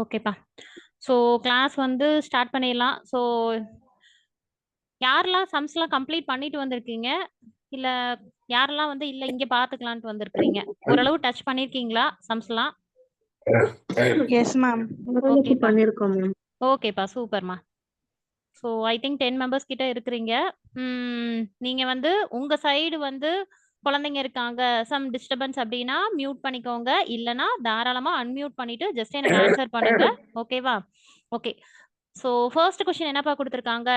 ஓகேப்பா. So class வந்து start பண்ணிடலாம். ஸோ யாரெல்லாம் சம்ஸ்லாம் கம்ப்ளீட் பண்ணிட்டு வந்திருக்கீங்க? இல்ல யாரெல்லாம் வந்து இல்ல இங்க பார்த்துக்கலான்ட்டு வந்திருக்கிறீங்க? ஓரளவு டச் பண்ணியிருக்கீங்களா சம்ஸ்லாம்? Yes ma'am. ஓகேப்பா. பண்ணியிருக்கோம் மேம். ஓகேப்பா. சூப்பர்மா. ஸோ ஐ திங்க் 10 மெம்பர்ஸ் கிட்ட இருக்கிறீங்க. நீங்க வந்து உங்க சைடு வந்து குழந்தைங்க இருக்காங்க, சம் டிஸ்டர்பன்ஸ் அப்படின்னா மியூட் பண்ணிக்கோங்க. இல்லன்னா தாராளமா அன்மியூட் பண்ணிட்டு ஜஸ்ட் எனக்கு ஆன்சர் பண்ணுங்க. ஓகேவா? ஓகே. ஸோ ஃபர்ஸ்ட் கொஸ்டின் என்னப்பா குடுத்துருக்காங்க?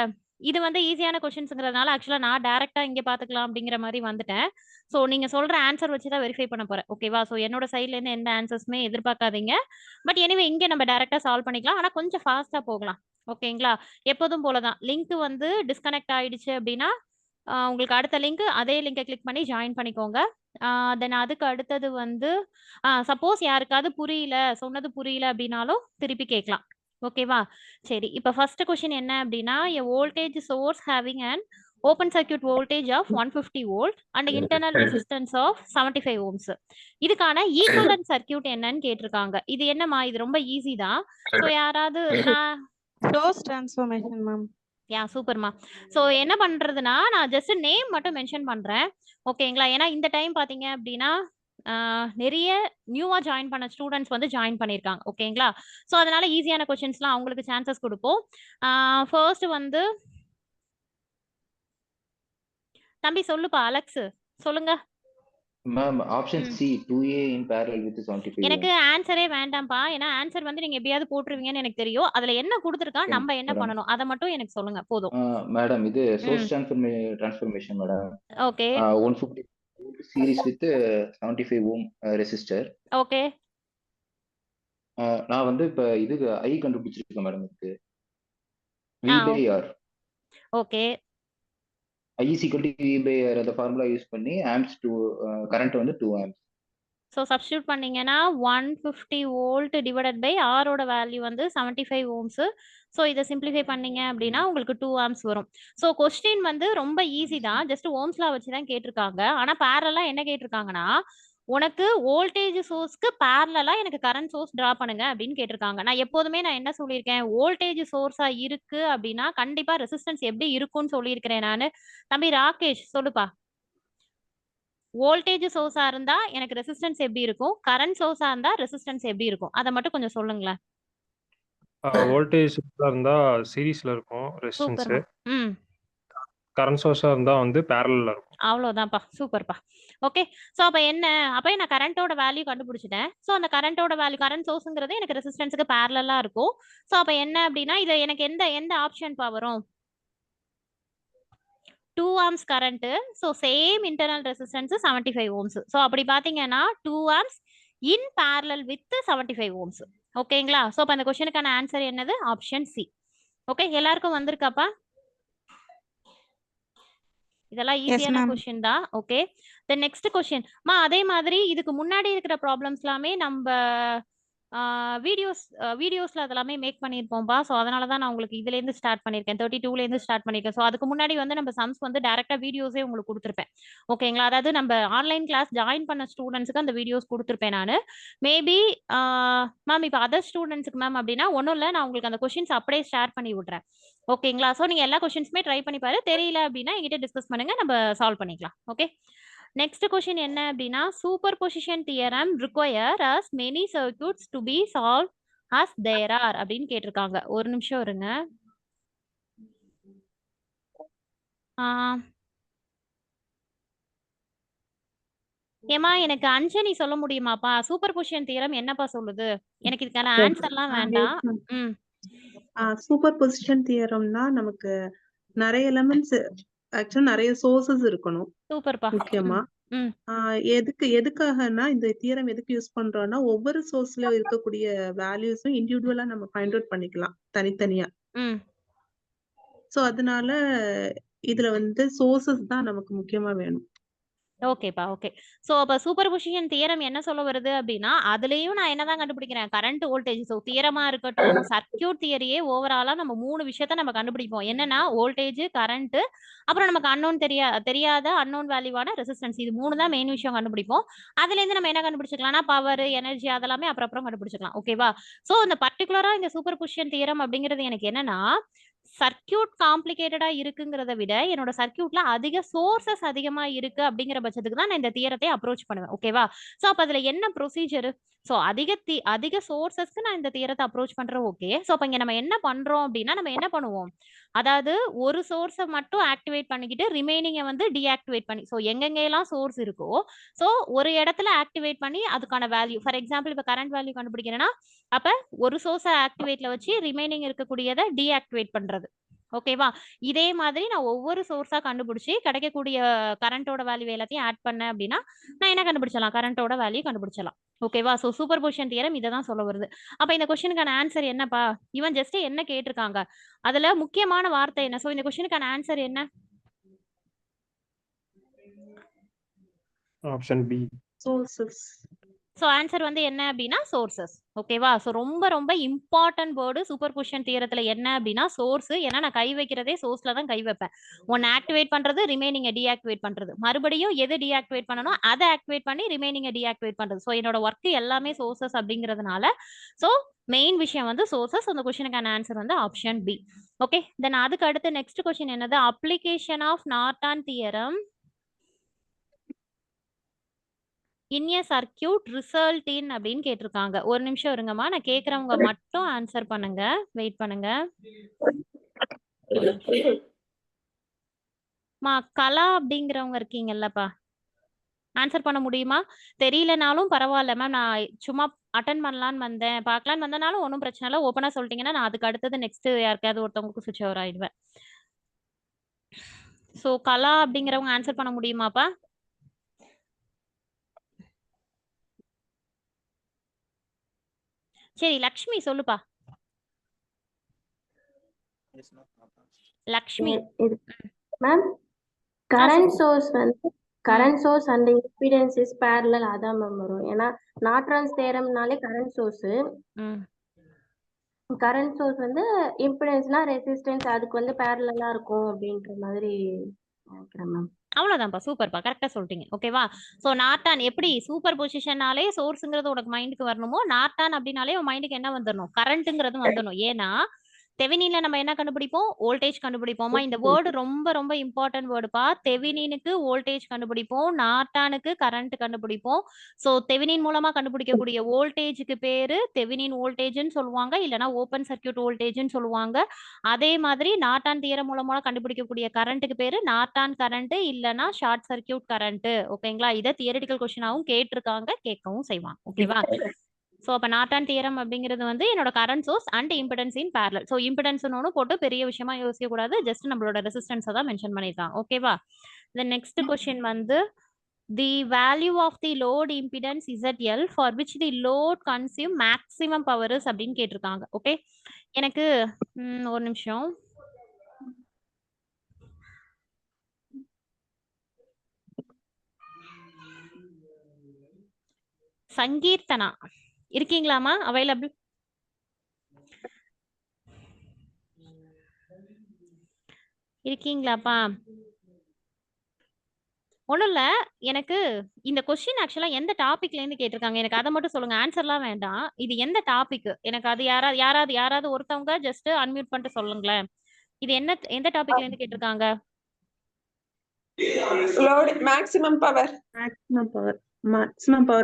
இது வந்து ஈஸியான கொஸ்டின்ஸ்ங்கிறதுனால ஆக்சுவலா நான் டைரக்ட்டா இங்க பார்த்துக்கலாம் அப்படிங்கிற மாரி வந்துட்டேன். ஸோ நீங்க சொல்ற ஆன்சர் வச்சு தான் வெரிஃபை பண்ண போறேன். ஓகேவா? ஸோ என்னோட சைட்லேருந்து எந்த ஆன்சர்ஸுமே எதிர்பார்க்காதீங்க. பட் எனிவே இங்க நம்ம டைரக்ட்டா சால்வ் பண்ணிக்கலாம். ஆனா கொஞ்சம் ஃபாஸ்ட்டா போகலாம். ஓகேங்களா? எப்போதும் போல தான். லிங்க் வந்து டிஸ்கனெக்ட் ஆயிடுச்சு அப்படின்னா, உங்களுக்கு அடுத்த லிங்க் அதே லிங்க கிளிக் பண்ணி ஜாயின் பண்ணிக்கோங்க. தென் அதுக்கு அடுத்தது வந்து சப்போஸ் யாருக்காவது புரியல, சொன்னது புரியல அப்படின்னாலும் திருப்பி கேட்கலாம். ஓகேவா? சரி. இப்ப ஃபர்ஸ்ட் கொஸ்டின் என்ன அப்படின்னா, a voltage source having an open circuit voltage of 150 volt and internal resistance of 75 ohms. இதுக்கான ஈக்குவலன்ட் சர்க்யூட் என்னன்னு கேட்டிருக்காங்க. இது என்னம்மா? இது ரொம்ப ஈஸி தான். ஸோ யாராவது நான் சோர்ஸ் டிரான்ஸ்ஃபர்மேஷன் மேம். சூப்பர்மா. ஸோ என்ன பண்றதுன்னா, நான் ஜஸ்ட் நேம் மட்டும் மென்ஷன் பண்றேன். ஓகேங்களா? ஏன்னா இந்த டைம் பார்த்தீங்க அப்டின்னா, நெறைய நியூவா ஜாயின் பண்ண ஸ்டூடண்ட்ஸ் வந்து ஜாயின் பண்ணியிருக்காங்க. ஓகேங்களா? ஸோ அதனால ஈஸியான கொஸ்டின்ஸ்லாம் அவங்களுக்கு சான்சஸ் குடுப்போம். ஃபர்ஸ்ட் வந்து தம்பி சொல்லுப்பா அலெக்ஸ். சொல்லுங்க. மேம் ஆப்ஷன் ம். C 2A in parallel with 75 எனக்கு ohms. ஆன்ஸரே வேண்டாம்ப்பா. ஏன்னா ஆன்ஸர் வந்து நீங்க எப்படியாவது போட்டுருவீங்கன்னு எனக்கு தெரியும். அதுல என்ன குடுத்துருக்கான், Okay, நம்ம என்ன madam. பண்ணணும்? அத மட்டும் எனக்கு சொல்லுங்க போதும். மேடம் இது சோர்ஸ் ம். Transformation madam. Okay. 150 series with 75 ohm resistor. Okay. நான் வந்து இப்ப இதுக்கு ஐ கண்டுபிடிச்சிருக்கேன் மேடம். இதுக்கு ஆ. V by R. Okay. I is equal to V by R அந்த ஃபார்முலா யூஸ் பண்ணி ஆம்ப்ஸ் டு கரண்ட் வந்து 2 ஆம்ப்ஸ். ஸோ சப்ஸ்டிட்யூட் பண்ணீங்கன்னா 150 வோல்ட் டிவைடட் பை ஆரோட வேல்யூ வந்து 75 ஓம்ஸு. ஸோ இதை சிம்பிளிஃபை பண்ணீங்க அப்படின்னா உங்களுக்கு 2 ஆம்ப்ஸ் வரும். ஸோ கொஸ்டின் வந்து ரொம்ப ஈஸி தான். ஜஸ்ட் ஓம்ஸ்லா வச்சு தான் கேட்டிருக்காங்க. ஆனால் பேரலா என்ன கேட்டிருக்காங்கன்னா, உனக்கு வோல்டேஜ் சோர்ஸ்க்கு பேரலா எனக்கு கரண்ட் சோர்ஸ் டிரா பண்ணுங்க அப்படின்னு கேட்டிருக்காங்க. நான் என்ன சொல்லியிருக்கேன், வோல்டேஜ் சோர்ஸா இருக்கு அப்படின்னா கண்டிப்பா ரெசிஸ்டன்ஸ் எப்படி இருக்கும்னு சொல்லியிருக்கிறேன் நானு. தம்பி ராகேஷ் சொல்லுப்பா. வோல்டேஜ் சோர்ஸா இருந்தா எனக்கு ரெசிஸ்டன்ஸ் எப்படி இருக்கும்? கரண்ட் சோர்ஸா இருந்தா ரெசிஸ்டன்ஸ் எப்படி இருக்கும்? அத மட்டும் கொஞ்சம் சொல்லுங்களேன். வோல்டேஜ் சோர்ஸா இருந்தா சீரிஸ்ல இருக்கும் ரெசிஸ்டன்ஸ். சூப்பர்மா. ம். கரண்ட் சோர்ஸா இருந்தா வந்து பேரலல்ல இருக்கும். அவ்வளோதான்ப்பா. சூப்பர்ப்பா. ஓகே. ஸோ அப்ப என்ன? அப்ப நான் கரண்ட்டோட வேல்யூ கண்டுபிடிச்சுட்டேன். ஸோ அந்த கரண்ட்டோட வேல்யூ கரண்ட் சோர்ஸ்ங்கிறது எனக்கு ரெசிஸ்டன்ஸ்க்கு பேரலலா இருக்கும். ஸோ அப்ப என்ன அப்படின்னா, இது எனக்கு எந்த எந்த ஆப்ஷன்ப்பா வரும்? 2 amps current. So same internal resistance 75 ohms. So அப்படி பார்த்தீங்கன்னா 2 amps in parallel with 75 ohms. ஓகேங்களா? ஸோ அப்ப அந்த கொஸ்டினுக்கான ஆன்சர் என்னது? Option C. ஓகே. எல்லாருக்கும் வந்திருக்காப்பா? இதெல்லாம் எஸ் ஈஸியான மேம். கொஸ்டின் தான். ஓகே. Then next question. அதே மாதிரி இதுக்கு முன்னாடி இருக்கிற ப்ராப்ளம்ஸ் எல்லாமே நம்ப வீடியோஸ்ல அதெல்லாமே மேக் பண்ணியிருப்போம்பா. ஸோ அதனால தான் நான் உங்களுக்கு இதுலேருந்து ஸ்டார்ட் பண்ணியிருக்கேன். 32லேருந்து ஸ்டார்ட் பண்ணியிருக்கேன். ஸோ அதுக்கு முன்னாடி வந்து நம்ம சம்ஸ் வந்து டைரக்ட்டா வீடியோஸே உங்களுக்கு குடுத்துருப்பேன். ஓகேங்களா? அதாவது நம்ம ஆன்லைன் கிளாஸ் ஜாயின் பண்ண ஸ்டூடண்ட்ஸ்க்கு அந்த வீடியோஸ் குடுத்துருப்பேன் நானு. மேபி மேம் இப்ப அதர் ஸ்டூடண்ட்ஸ்க்கு மேம் அப்படின்னா ஒண்ணும் இல்ல. நான் உங்களுக்கு அந்த கொஸ்டின்ஸ் அப்படியே ஷேர் பண்ணி விடுறேன். ஓகேங்களா? ஸோ நீங்க எல்லா கொஸ்டின்ஸுமே ட்ரை பண்ணி பாரு. தெரியல அப்படின்னா என்கிட்ட டிஸ்கஸ் பண்ணுங்க. நம்ம சால்வ் பண்ணிக்கலாம். ஓகே. நெக்ஸ்ட் கொஸ்டின் என்ன அப்படின்னா, superposition theorem require as many circuits to be solve as there are அப்படின்னு கேட்டிருக்காங்க. ஒரு நிமிஷம் இருங்க. ஏமா எனக்கு அஞ்சனி சொல்ல முடியுமாப்பா? சூப்பர் பொசிஷன் தியரம் என்னப்பா சொல்லுது? எனக்கு இதுக்கான ஆன்சர்லாம் வேண்டாம். ம். சூப்பர் பொசிஷன் தியரம்னா நமக்கு நிறைய எலிமெண்ட்ஸ் ஆக்சுவலா நிறைய சோர்சஸ் இருக்கணும் சூப்பர்ப்பா. முக்கியமா. ம். எதுக்காகனா இந்த தியரம் எதுக்கு யூஸ் பண்றோம்னா ஒவ்வொரு சோர்ஸ்ல இருக்கக்கூடிய வேல்யூஸும் இண்டிவிஜுவலா நம்ம ஃபைண்ட் அவுட் பண்ணிக்கலாம் தனித்தனியா. ம். சோ அதனால இதுல வந்து சோர்சஸ் தான் நமக்கு முக்கியமா வேணும். ஓகேப்பா, ஓகே. ஸோ அப்ப சூப்பர் பொசிஷன் தியரம் என்ன சொல்ல வருது அப்படின்னா, அதுலயும் நான் என்னதான் கண்டுபிடிக்கிறேன், கரண்ட் வோல்டேஜ். ஸோ தியரமா இருக்கட்டும், சர்க்யூட் தியரியே ஓவராலா நம்ம 3 விஷயத்த நம்ம கண்டுபிடிப்போம். என்னன்னா வோல்டேஜ், கரண்ட், அப்புறம் நமக்கு தெரியாத அன்னோன் வேல்யூவான ரெசிஸ்டன்ஸ். இது 3 தான் மெயின் விஷயம் கண்டுபிடிப்போம். அதுலேருந்து நம்ம என்ன கண்டுபிடிச்சுக்கலாம்னா, பவர், எனர்ஜி அதெல்லாமே அப்புறம் கண்டுபிடிச்சுக்கலாம். ஓகேவா? ஸோ இந்த பர்ட்டிகுலரா இந்த சூப்பர் பொசிஷன் தியரம் அப்படிங்கிறது எனக்கு என்னன்னா, சர்க்யூட் காம்ப்ளிகேட்டடா இருக்குங்கிறத விட என்னோட சர்க்யூட்ல அதிக சோர்சஸ் அதிகமா இருக்கு அப்படிங்கிற பட்சத்துக்கு தான் நான் இந்த தியரத்தை அப்ரோச் பண்ணுவேன். ஓகேவா? சோ அப்ப அதுல என்ன ப்ரொசீஜர்? சோ அதிக சோர்சஸ்க்கு நான் இந்த தியரத்தை அப்ரோச் பண்றேன். ஓகே. சோ அப்ப இங்க நம்ம என்ன பண்றோம் அப்படின்னா, நம்ம என்ன பண்ணுவோம், அதாவது ஒரு சோர்ஸை மட்டும் ஆக்டிவேட் பண்ணிக்கிட்டு ரிமைனிங்கை வந்து டீஆக்டிவேட் பண்ணி, ஸோ எங்கெங்கெல்லாம் சோர்ஸ் இருக்கோ ஸோ ஒரு இடத்துல ஆக்டிவேட் பண்ணி அதுக்கான வேல்யூ, ஃபார் எக்ஸாம்பிள் இப்போ கரண்ட் வேல்யூ கண்டுபிடிக்கிறேன்னா அப்ப ஒரு சோர்ஸை ஆக்டிவேட்ல வச்சு ரிமைனிங் இருக்கக்கூடியதை டீஆக்டிவேட் பண்றது. ஓகேவா? இதே மாதிரி நான் ஒவ்வொரு சோர்ஸா கண்டுபிடிச்சி கிடைக்கக்கூடிய கரண்டோட வேல்யூ எல்லாத்தையும் ஆட் பண்ணேன் அப்படின்னா நான் என்ன கண்டுபிடிச்சலாம், கரண்டோட வேல்யூ கண்டுபிடிச்சலாம். ஓகேவா? ஸோ சூப்பர் பொசிஷன் தியரம் இதை தான் சொல்ல வருது. அப்ப இந்த கொஸ்டினுக்கான ஆன்சர் என்னப்பா, இவன் ஜஸ்ட் என்ன கேட்டிருக்காங்க, அதுல முக்கியமான வார்த்தை என்ன? சோ இந்த கொஸ்டினுக்கான ஆன்சர் என்ன? Option B. Sources. So answer வந்து என்ன அப்படின்னா சோர்சஸ். ஓகேவா? ஸோ ரொம்ப ரொம்ப இம்பார்ட்டன்ட் வேர்டு சூப்பர் பொசிஷன் தியரத்துல என்ன அப்படின்னா சோர்ஸ். ஏன்னா நான் கை வைக்கிறதே சோர்ஸ்ல தான் கை வைப்பேன். ஒன்னு ஆக்டிவேட் பண்றது, ரிமைனிங்கை டீஆக்டிவேட் பண்றது, மறுபடியும் எது டீஆக்டிவேட் பண்ணணும் அதை ஆக்டிவேட் பண்ணி ரிமைனிங்கை டீஆக்டிவேட் பண்றது. ஸோ என்னோட ஒர்க் எல்லாமே சோர்சஸ் அப்படிங்கிறதுனால ஸோ மெயின் விஷயம் வந்து சோர்சஸ். அந்த கொஸ்டினுக்கான ஆன்சர் வந்து ஆப்ஷன் பி. ஓகே. தென் அதுக்கு அடுத்து நெக்ஸ்ட் கொஸ்டின் என்னது, application of Norton theorem in a circuit result in அப்படின்னு கேட்டிருக்காங்க. ஒரு நிமிஷம் இருங்கம்மா, நான் கேட்கறவங்க மட்டும் ஆன்சர் பண்ணுங்க, வெயிட் பண்ணுங்க. மா கலா அப்படிங்கிறவங்க இருக்கீங்கல்லப்பா, ஆன்சர் பண்ண முடியுமா? தெரியலனாலும் பரவாயில்ல மேம், நான் சும்மா அட்டன் பண்ணலான்னு வந்தேன், பார்க்கலான்னு வந்தனாலும் ஒன்றும் பிரச்சனை இல்லை. ஓப்பனா சொல்லிட்டீங்கன்னா நான் அதுக்கு அடுத்தது நெக்ஸ்ட் யாருக்காவது ஒருத்தவங்களுக்கு சுவிட்ச் ஓவர் ஆயிடுவேன். ஸோ கலா அப்படிங்கிறவங்க ஆன்சர் பண்ண முடியுமாப்பா? சரி லக்ஷ்மி சொல்லுப்பா. லக்ஷ்மி மேம், கரண்ட் சோர்ஸ் வந்து current source and impedance is parallel அதான் மேம் வரும். ஏன்னா நார்டன்ஸ் தியரம்னாலே கரண்ட் சோர்ஸ், கரண்ட் சோர்ஸ் வந்து இம்பிடன்ஸ்னா ரெசிஸ்டன்ஸ், அதுக்கு வந்து parallel-ஆ இருக்கும் அப்படின்ற மாதிரி நினைக்கிறேன் மேம். அவ்வளவுதான்ப்பா, சூப்பர்ப்பா, கரெக்டா சொல்லிட்டீங்க. ஓகேவா? சோ நார்டன் எப்படி சூப்பர் பொசிஷனாலே சோர்ஸ்ங்கிறது உனக்கு மைண்டுக்கு வரணுமோ, நார்டன் அப்படின்னாலே உன் மைண்டுக்கு என்ன வந்துடணும், கரண்ட்ங்கிறது வந்துடணும். ஏன்னா தெவினின்ல நம்ம என்ன கண்டுபிடிப்போம், வோல்டேஜ் கண்டுபிடிப்போமா. இந்த வேர்டு ரொம்ப ரொம்ப இம்பார்ட்டன்ட் வேர்டுப்பா. தெவினினுக்கு வோல்டேஜ் கண்டுபிடிப்போம், நார்டனுக்கு கரண்ட் கண்டுபிடிப்போம். ஸோ தெவினின் மூலமா கண்டுபிடிக்கக்கூடிய வோல்டேஜுக்கு பேரு தெவினின் வோல்டேஜ்னு சொல்லுவாங்க, இல்லைன்னா ஓப்பன் சர்க்யூட் வோல்டேஜ்னு சொல்லுவாங்க. அதே மாதிரி நார்டன் தியரம் மூலமா கண்டுபிடிக்கக்கூடிய கரண்ட்டுக்கு பேரு நார்டன் கரண்ட், இல்லைன்னா ஷார்ட் சர்க்யூட் கரண்ட். ஓகேங்களா? இதை தியரிட்டிக்கல் கொஸ்டினாவும் கேட்டிருக்காங்க, கேட்கவும் செய்வாங்க. ஓகேவா? ஸோ அப்போ நார்டன் தியரம் அப்படிங்கிறது வந்து என்னோட current source and impedance in parallel. So இம்பிடன்ஸ்னு போட்டு பெரிய விஷயமா யோசிக்க கூடாது, ஜஸ்ட் நம்மளோட ரெசிஸ்டன்ஸை தான் மென்ஷன் பண்ணியிருக்காங்க. ஓகேவா? the next question வந்து the value of the load impedance ZL for which the load consume maximum power is அப்படின்னு கேட்டிருக்காங்க. ஓகே, எனக்கு ஒரு நிமிஷம். சங்கீர்த்தனா இருக்கீங்களாமா? அவைலபிள் இருக்கீங்களாப்பா? ஒன்றும் இல்லை, எனக்கு இந்த கொஸ்டின் ஆக்சுவலாக எந்த டாபிக்லேருந்து கேட்டிருக்காங்க எனக்கு அதை மட்டும் சொல்லுங்க, ஆன்சர்லாம் வேண்டாம். இது எந்த டாபிக் எனக்கு அது யாராவது ஒருத்தவங்க ஜஸ்ட் அன்மியூட் பண்ணிட்டு சொல்லுங்களேன். இது எந்த டாபிக்லேருந்து கேட்டிருக்காங்க? Maximum power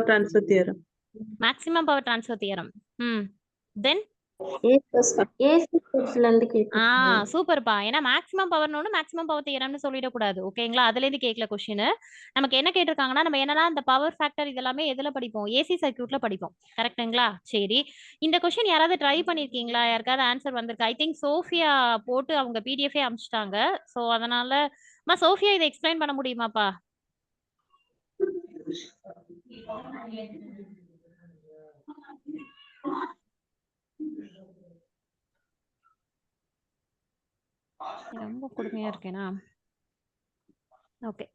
transfer theorem. Maximum power transfer theorem. Then சூப்பர்ப்பா. ஏன்னா மேக்ஸிமம் பவர்னு மேக்ஸிமம் பவர் தியரம்னு சொல்லிடக்கூடாது. ஓகேங்களா? அதுல இருந்து கேட்கல கொஸ்டின். நமக்கு என்ன கேட்டிருக்காங்கன்னா, நம்ம என்னன்னா இந்த பவர் ஃபேக்டர் இதெல்லாமே எதுல படிப்போம், ஏசி சர்க்யூட்ல படிப்போம். கரெக்ட்டுங்களா? சரி, இந்த கொஸ்டின் யாராவது ட்ரை பண்ணிருக்கீங்களா? யாருக்காவது ஆன்சர் வந்திருக்கு? ஐ திங்க் சோஃபியா போட்டு அவங்க பிடிஎஃப் அனுப்பிச்சிட்டாங்க. ஸோ அதனால சோஃபியா இதை எக்ஸ்பிளைன் பண்ண முடியுமாப்பா? ரொம்ப கொடுமையா இருக்கேனா? ஓகே,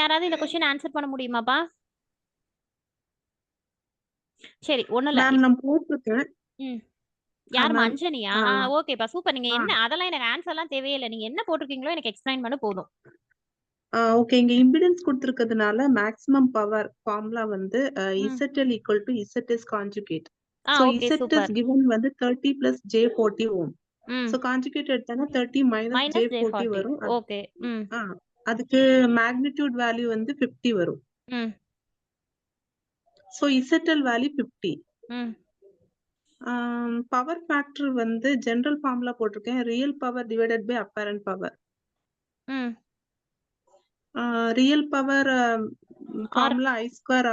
யாராவது இந்த கொஸ்டின் ஆன்சர் பண்ண முடியுமாப்பா? சரி, ஒண்ணும் இல்ல. மேம் நான் போட்டிருக்கேன். ம். யாரும்மா? மேம் அஞ்சனியா? ஆ ஓகேப்பா, சூப்பர். நீங்க ஆ என்ன, அதெல்லாம் எனக்கு ஆன்சர்லாம் தேவையே இல்ல. நீங்க என்ன போட்டிருக்கீங்களோ எனக்கு எக்ஸ்பிளைன் பண்ண போதும். ஓகே. இங்க இம்பிடன்ஸ் கொடுத்திருக்கிறதுனால மேக்ஸிமம் பவர் ஃபார்முலா வந்து ம். ZL equal to ZS conjugate. So okay, ZS super. given வந்து 30 plus J40 ohm. ம். So conjugate எடுத்தா 30 minus மைனஸ் J40 J40. வரும். ஓகே. ம். அதுக்கு மேக்னிடியூட் வேல்யூ வந்து 50 வரும். ம். So ZL value 50. ம். பவர் ஃபேக்டர் வந்து ஜெனரல் ஃபார்முலா போட்டிருக்கேன். Real power divided by apparent power. ம். Real power R. Formula I square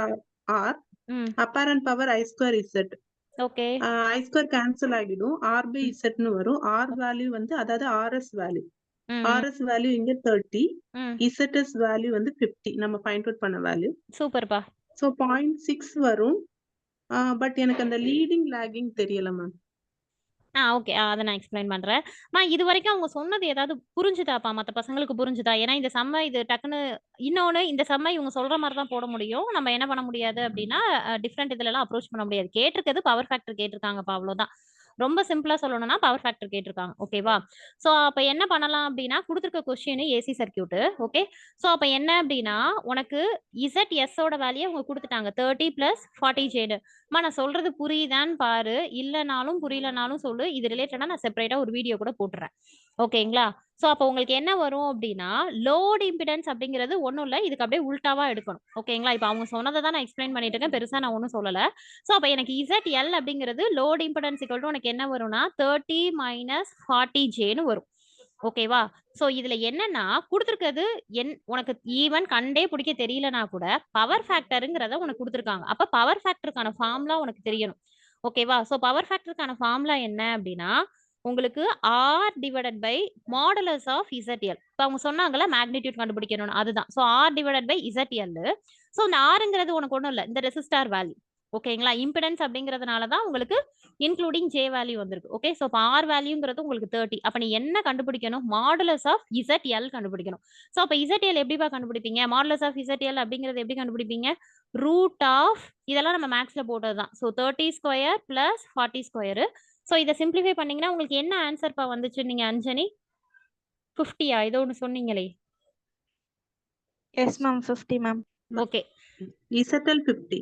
R. ம். Apparent power I square Z. Okay. I square cancel ஆகிடும். R by Z னு வரும். R value வந்து அதாவது RS value. ம். RS value இங்க 30. ம். ZS வேல்யூ வந்து 50. நம்ம ஃபைண்ட் அவுட் பண்ண வேல்யூ. சூப்பர்ப்பா. ஸோ 0.6 வரும். பட் எனக்கு அந்த லீடிங் லேகிங் தெரியல மேம். ஓகே. அத நான் எக்ஸ்பிளைன் பண்றேன். இது வரைக்கும் அவங்க சொன்னது ஏதாவது புரிஞ்சுதாப்பா? மத்த பசங்களுக்கு புரிஞ்சுதா? ஏன்னா இந்த சம்ம இது டக்குன்னு இன்னொன்னு, இந்த சம்ம இவங்க சொல்ற மாரி தான் போட முடியும். நம்ம என்ன பண்ண முடியாது அப்படின்னா, டிஃபரெண்ட் இதுலலாம் அப்ரோச் பண்ண முடியாது. கேட்டிருக்கிறது பவர் ஃபேக்டர் கேட்டிருக்காங்கப்பா, அவ்வளோதான். ரொம்ப சிம்பிளா சொல்லணும்னா பவர் ஃபேக்டர் கேட்டிருக்காங்க. ஓகேவா? ஸோ அப்ப என்ன பண்ணலாம் அப்படின்னா, குடுத்திருக்க question AC circuit. Okay. So அப்ப என்ன அப்படின்னா, உனக்கு ZS ஓட வேல்யூ அவங்க குடுத்துட்டாங்க. 30 plus 40 Jன்னு. நான் சொல்றது புரியுதான்னு பாரு. இல்லனாலும் புரியலனாலும் சொல்லு. இது ரிலேட்டடா நான் செப்பரேட்டா ஒரு வீடியோ கூட போட்டுறேன். ஓகேங்களா? ஸோ அப்போ உங்களுக்கு என்ன வரும் அப்படின்னா, லோட் இம்பிடன்ஸ் அப்படிங்கிறது ஒண்ணும் இல்ல. இதுக்கு அப்படியே உல்டாவா எடுக்கணும். ஓகேங்களா? இப்ப அவங்க சொன்னத தான் நான் எக்ஸ்பிளைன் பண்ணிட்டு இருக்கேன். பெருசா நான் ஒண்ணும் சொல்லல. ஸோ அப்ப எனக்கு ZL அப்படிங்கிறது லோட் இம்பிடன்ஸ் ஈக்குவல் டு உனக்கு என்ன வரும்னா 30 minus 40 Jன்னு வரும். ஓகேவா? சோ இதுல என்னன்னா குடுத்திருக்கிறது உனக்கு ஈவன் கண்டே பிடிக்க தெரியலனா கூட பவர் ஃபேக்டர்ங்கறத உனக்கு குடுத்திருக்காங்க. அப்ப பவர் ஃபேக்டருக்கான ஃபார்முலா உனக்கு தெரியணும். ஓகேவா? சோ பவர் ஃபேக்டருக்கான ஃபார்முலா என்ன அப்படின்னா, உங்களுக்கு R divided by modulus of ZL. இப்ப அவங்க சொன்னாங்கல்ல மேக்னிட்யூட் கண்டுபிடிக்கணும்னு, அதுதான். So R divided by ZL. So இந்த Rங்கிறது உனக்கு ஒண்ணும் இல்ல. இந்த ரெசிஸ்டார் வேல்யூ. ஓகேங்களா? இம்பிடன்ஸ் அப்படிங்கறதுனால தான் உங்களுக்கு இன்க்ளூடிங் J வேல்யூ வந்திருக்கு. ஓகே. சோ அப்ப R வேல்யூங்கிறது உங்களுக்கு 30. அப்ப நீ என்ன கண்டுபிடிக்கணும்? மாடுலஸ் ஆஃப் ZL கண்டுபிடிக்கணும். சோ அப்ப ZL எப்படிப்பா கண்டுபிடிப்பீங்க? மாடுலஸ் ஆஃப் ZL அப்படிங்கறது எப்படி கண்டுபிடிப்பீங்க? ரூட் ஆஃப் இதெல்லாம் நம்ம மேக்ஸ்ல போட்டதுதான். So 30 square plus 40 square. So இத சிம்பிளிஃபை பண்ணீங்கன்னா உங்களுக்கு என்ன ஆன்சர் பா வந்துச்சு நீங்க அஞ்சனி? 50யா? ஏதோ ஒன்னு சொன்னீங்களே. Yes ma'am 50 ma'am. Okay. ZL 50.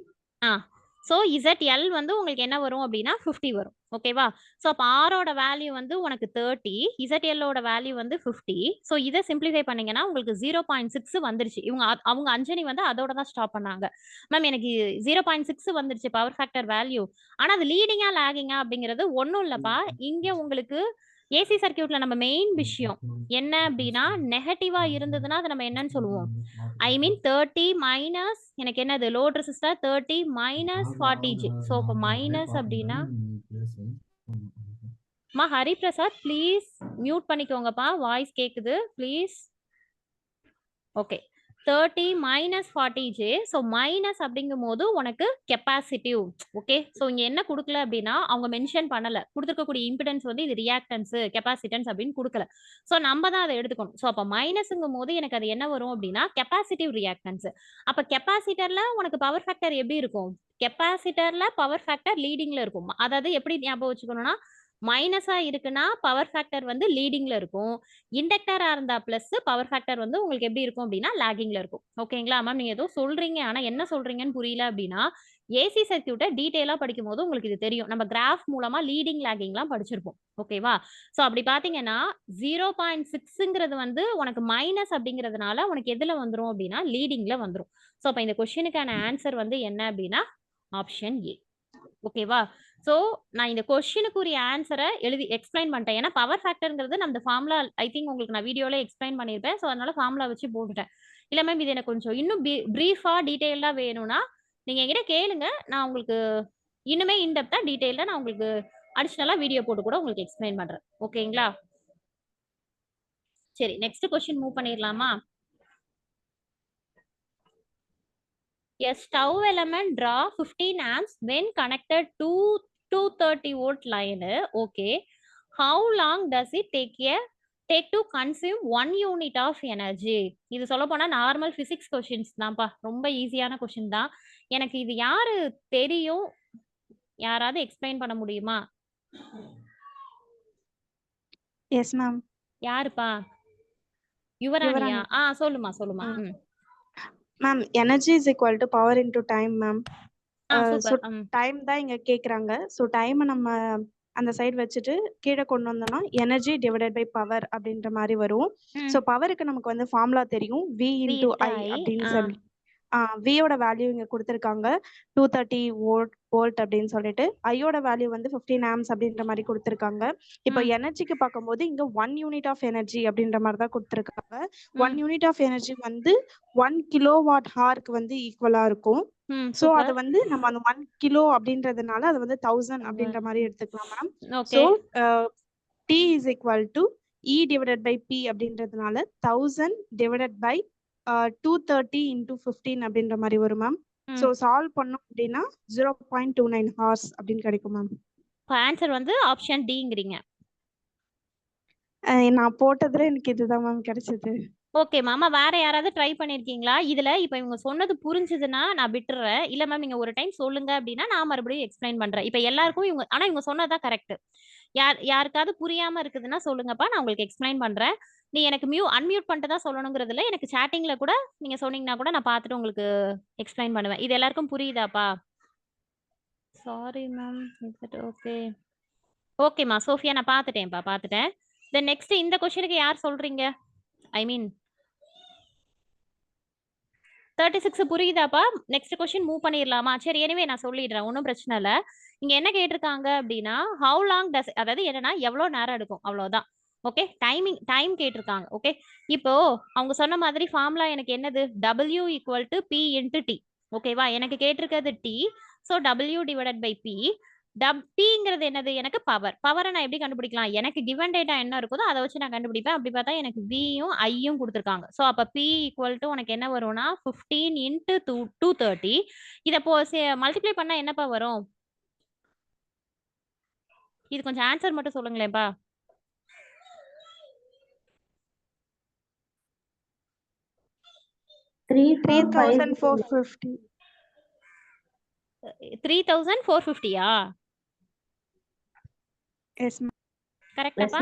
So ZL வந்து உங்களுக்கு என்ன வரும் அப்படின்னா 50 வரும். ஓகேவா? சோ அப்ப R ஓட வேல்யூ வந்து உனக்கு 30, ZL ஓட வேல்யூ வந்து 50. சோ இத சிம்பிளிஃபை பண்ணீங்கன்னா உங்களுக்கு 0.6 வந்துருச்சு. அவங்க அஞ்சனி வந்து அதோட தான் ஸ்டாப் பண்ணாங்க. மேம் எனக்கு 0.6 வந்துருச்சு பவர் ஃபேக்டர் வேல்யூ. ஆனா அது லீடிங்கா லாகிங்கா அப்படிங்கிறது ஒண்ணும் இல்லப்பா. இங்க உங்களுக்கு ஏசி சர்க்யூட்ல நம்ம மெயின் விஷயம் என்ன அப்படின்னா, நெகட்டிவா இருந்ததுன்னா அதை நம்ம என்னன்னு சொல்லுவோம்? ஐ மீன் 30 மைனஸ் எனக்கு என்னது load resistor 30 minus 40 J. So அப்ப மைனஸ் அப்படின்னா ஹரிபிரசாத் ப்ளீஸ் மியூட் பண்ணிக்கோங்கப்பா, வாய்ஸ் கேக்குது please. Okay. 30 minus 40 J. So minus அப்படிங்கும் போது உனக்கு கெப்பாசிட்டிவ். ஓகே. ஸோ இங்க என்ன கொடுக்கல அப்படின்னா அவங்க மென்ஷன் பண்ணல. கொடுத்துருக்கக்கூடிய இம்பிடன்ஸ் வந்து இது ரியாக்டன்ஸ் கெப்பாசிட்டன்ஸ் அப்படின்னு கொடுக்கல. ஸோ நம்ம தான் அதை எடுத்துக்கணும். ஸோ அப்போ மைனஸ்ங்கும் போது எனக்கு அது என்ன வரும் அப்படின்னா கெப்பாசிட்டிவ் ரியாக்டன்ஸ். அப்ப கெப்பாசிட்டர்ல உனக்கு பவர் ஃபேக்டர் எப்படி இருக்கும்? கெப்பாசிட்டர்ல பவர் ஃபேக்டர் லீடிங்ல இருக்கும். அதாவது எப்படி ஞாபகம் வச்சுக்கணும்னா, மைனஸா இருக்குன்னா பவர் ஃபேக்டர் வந்து லீடிங்ல இருக்கும். இண்டக்டரா இருந்தா பிளஸ் பவர் ஃபேக்டர் வந்து உங்களுக்கு எப்படி இருக்கும் அப்படின்னா லாகிங்ல இருக்கும். ஓகேங்களா மேம்? நீங்க ஏதோ சொல்றீங்க, ஆனா என்ன சொல்றீங்கன்னு புரியல அப்படின்னா, ஏசி சர்க்யூட்டை டீடைலா படிக்கும் போது உங்களுக்கு இது தெரியும். நம்ம கிராஃப் மூலமா லீடிங் லாகிங்லாம் படிச்சிருப்போம். ஓகேவா? சோ அப்படி பாத்தீங்கன்னா 0.6ங்கிறது வந்து உனக்கு மைனஸ் அப்படிங்கிறதுனால உனக்கு எதுல வந்துரும் அப்படின்னா லீடிங்ல வந்துரும். சோ அப்ப இந்த கொஸ்டினுக்கான ஆன்சர் வந்து என்ன அப்படின்னா ஆப்ஷன் ஏ. ஓகேவா? சோ நான் இந்த கொஸ்டினுக்குரிய ஆன்சரை எழுதி எக்ஸ்பிளைன் பண்ணிட்டேன். ஏன்னா பவர் ஃபேக்டர்ங்கிறது நம்ம ஃபார்முலா ஐ திங்க் உங்களுக்கு நான் வீடியோல எக்ஸ்பிளைன் பண்ணியிருப்பேன். ஸோ அதனால ஃபார்முலா வச்சு போட்டுட்டேன். இல்ல மேம் இது எனக்கு கொஞ்சம் இன்னும் பிரீஃபா டீடைல்டா வேணும்னா நீங்க என்கிட்ட கேளுங்க. நான் உங்களுக்கு இன்னுமே இன்டெப்தா டீடைல்டா நான் உங்களுக்கு அடிஷனலா வீடியோ போட்டு கூட உங்களுக்கு எக்ஸ்பிளைன் பண்றேன். ஓகேங்களா? சரி, நெக்ஸ்ட் கொஸ்டின் மூவ் பண்ணிடலாமா? A stove element draw 15 amps when connected to 230 volt line. Okay. How long does it take a take to consume 1 unit of energy. இது சொல்ல போனா நார்மல் பிசிக்ஸ் கொஸ்டின்ஸ் தான்ப்பா, ரொம்ப ஈஸியான கொஸ்டின் தான். எனக்கு இது யாரு தெரியும், யாராவது எக்ஸ்பிளைன் பண்ண முடியுமா? Yes ma'am. யாருப்பா? யுவராணியா? யுவராணி. சொல்லுமா சொல்லுமா. Ma'am energy is equal to power into time ma'am. So super. Time தான் இங்க கேக்குறாங்க. ஸோ டைமை நம்ம அந்த சைடு வச்சுட்டு கீழே கொண்டு வந்தோம்னா எனர்ஜி டிவைடட் பை பவர் அப்படின்ற மாதிரி வரும். ஸோ பவருக்கு நமக்கு வந்து ஃபார்முலா தெரியும், V இன்டு I அப்படின்னு சொல்லி. வியோட வேல்யூ இங்க கொடுத்துருக்காங்க 230 வோல்ட் அப்படின்னு சொல்லிட்டு. ஐயோட வேல்யூ வந்து 15 ஆம்ஸ் அப்படின்ற மாதிரி கொடுத்துருக்காங்க. இப்போ எனர்ஜிக்கு பார்க்கும்போது இங்க 1 யூனிட் ஆஃப் எனர்ஜி அப்படின்ற மாதிரி தான் கொடுத்துருக்காங்க. 1 யூனிட் ஆஃப் எனர்ஜி வந்து 1 கிலோவாட் ஹார்க்கு வந்து ஈக்குவலா இருக்கும். சோ அது வந்து நம்ம அந்த 1 கிலோ அப்படின்றதுனால அது வந்து 1000 அப்படின்ற மாதிரி எடுத்துக்கலாம் ma'am. So T is equal to E divided by P அப்படின்றதுனால 1000 டிவைடட் பை 230 into 15 அப்படின்ற மாதிரி வரும் மேம். சோ சால்வ் பண்ணோம் அப்படின்னா 0.29 ஹார்ஸ் அப்படின்னு கிடைக்கும் மேம். ஆன்சர் வந்து ஆப்ஷன் டிங்கிறீங்க. நான் போட்டதுல எனக்கு இதுதான் மேம் கிடைச்சது. ஓகே மாமா, வேற யாராவது ட்ரை பண்ணிருக்கீங்களா? இதுல இப்ப இவங்க சொன்னது புரிஞ்சுதுன்னா நான் விட்டுறேன். இல்ல மேம் நீங்க ஒரு டைம் சொல்லுங்க அப்படின்னா நான் மறுபடியும் எக்ஸ்பிளைன் பண்றேன். இப்ப எல்லாருக்கும் இவங்க சொன்னதான் கரெக்ட். யாருக்காவது புரியாம இருக்குதுன்னா சொல்லுங்கப்பா, நான் உங்களுக்கு எக்ஸ்பிளைன் பண்றேன். நீ எனக்கு அன்மியூட் பண்ணிட்டு தான் சொல்லணுங்கிறதுல, எனக்கு சாட்டிங்ல கூட நீங்க சொன்னீங்கன்னா கூட நான் பார்த்துட்டு உங்களுக்கு எக்ஸ்பிளைன் பண்ணுவேன். இது எல்லாருக்கும் புரியுதாப்பா? Sorry ma'am. ஓகே ஓகேம்மா சோஃபியா, நான் பார்த்துட்டேன். தென் நெக்ஸ்ட் இந்த கொஸ்டினுக்கு யார் சொல்றீங்க? ஐ மீன் 36 புரியுதாப்பா? நெக்ஸ்ட் கொஸ்டின் மூவ் பண்ணிடலாமா? சரி, எனிவே நான் சொல்லிடுறேன், ஒன்றும் பிரச்சனை இல்லை. இங்க என்ன கேட்டிருக்காங்க அப்படின்னா ஹவு லாங் டஸ், அதாவது என்னன்னா எவ்வளவு நேரம் எடுக்கும், அவ்வளவுதான். ஓகே, டைம் கேட்டிருக்காங்க. ஓகே, இப்போ அவங்க சொன்ன மாதிரி ஃபார்முலா எனக்கு என்னது? W equal to P into T. ஓகேவா? எனக்கு கேட்டிருக்கிறது T. So W divided by P. Tங்கிறது என்னது? எனக்கு பவரை நான் எப்படி கண்டுபிடிக்கலாம்? எனக்கு கிவன் டேட்டா என்ன இருக்குதோ அதை வச்சு நான் கண்டுபிடிப்பேன். அப்படி பார்த்தா எனக்கு Vயும் ஐயும் கொடுத்துருக்காங்க. ஸோ அப்ப P ஈக்குவல் டு உனக்கு என்ன வரும்னா 15 இன்ட்டு 230. இதை மல்டிப்ளை பண்ணா என்னப்பா வரும்? இது கொஞ்சம் ஆன்சர் மட்டும் சொல்லுங்களேன்ப்பா. $3,450. 3,450யா? Yes ma'am. கரெக்டாப்பா?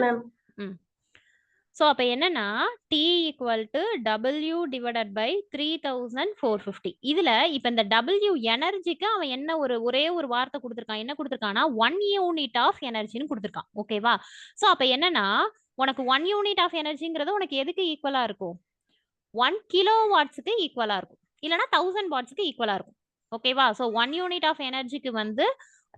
ஸோ அப்போ என்னன்னா T equal to W divided by 3,450. இதுல இப்போ இந்த W எனர்ஜிக்கு அவன் என்ன ஒரே ஒரு வார்த்தை கொடுத்துருக்கான். என்ன கொடுத்துருக்கான்னா 1 யூனிட் ஆஃப் எனர்ஜின்னு கொடுத்துருக்கான். ஓகேவா? ஸோ அப்போ என்னன்னா உனக்கு 1 யூனிட் ஆஃப் எனர்ஜிங்கிறது உனக்கு எதுக்கு ஈக்குவலா இருக்கும்? 1 கிலோ வாட்ஸுக்கு ஈக்குவலா இருக்கும், இல்லைன்னா 1000 வாட்ஸுக்கு ஈக்குவலா இருக்கும். ஓகேவா? ஸோ 1 யூனிட் ஆஃப் எனர்ஜிக்கு வந்து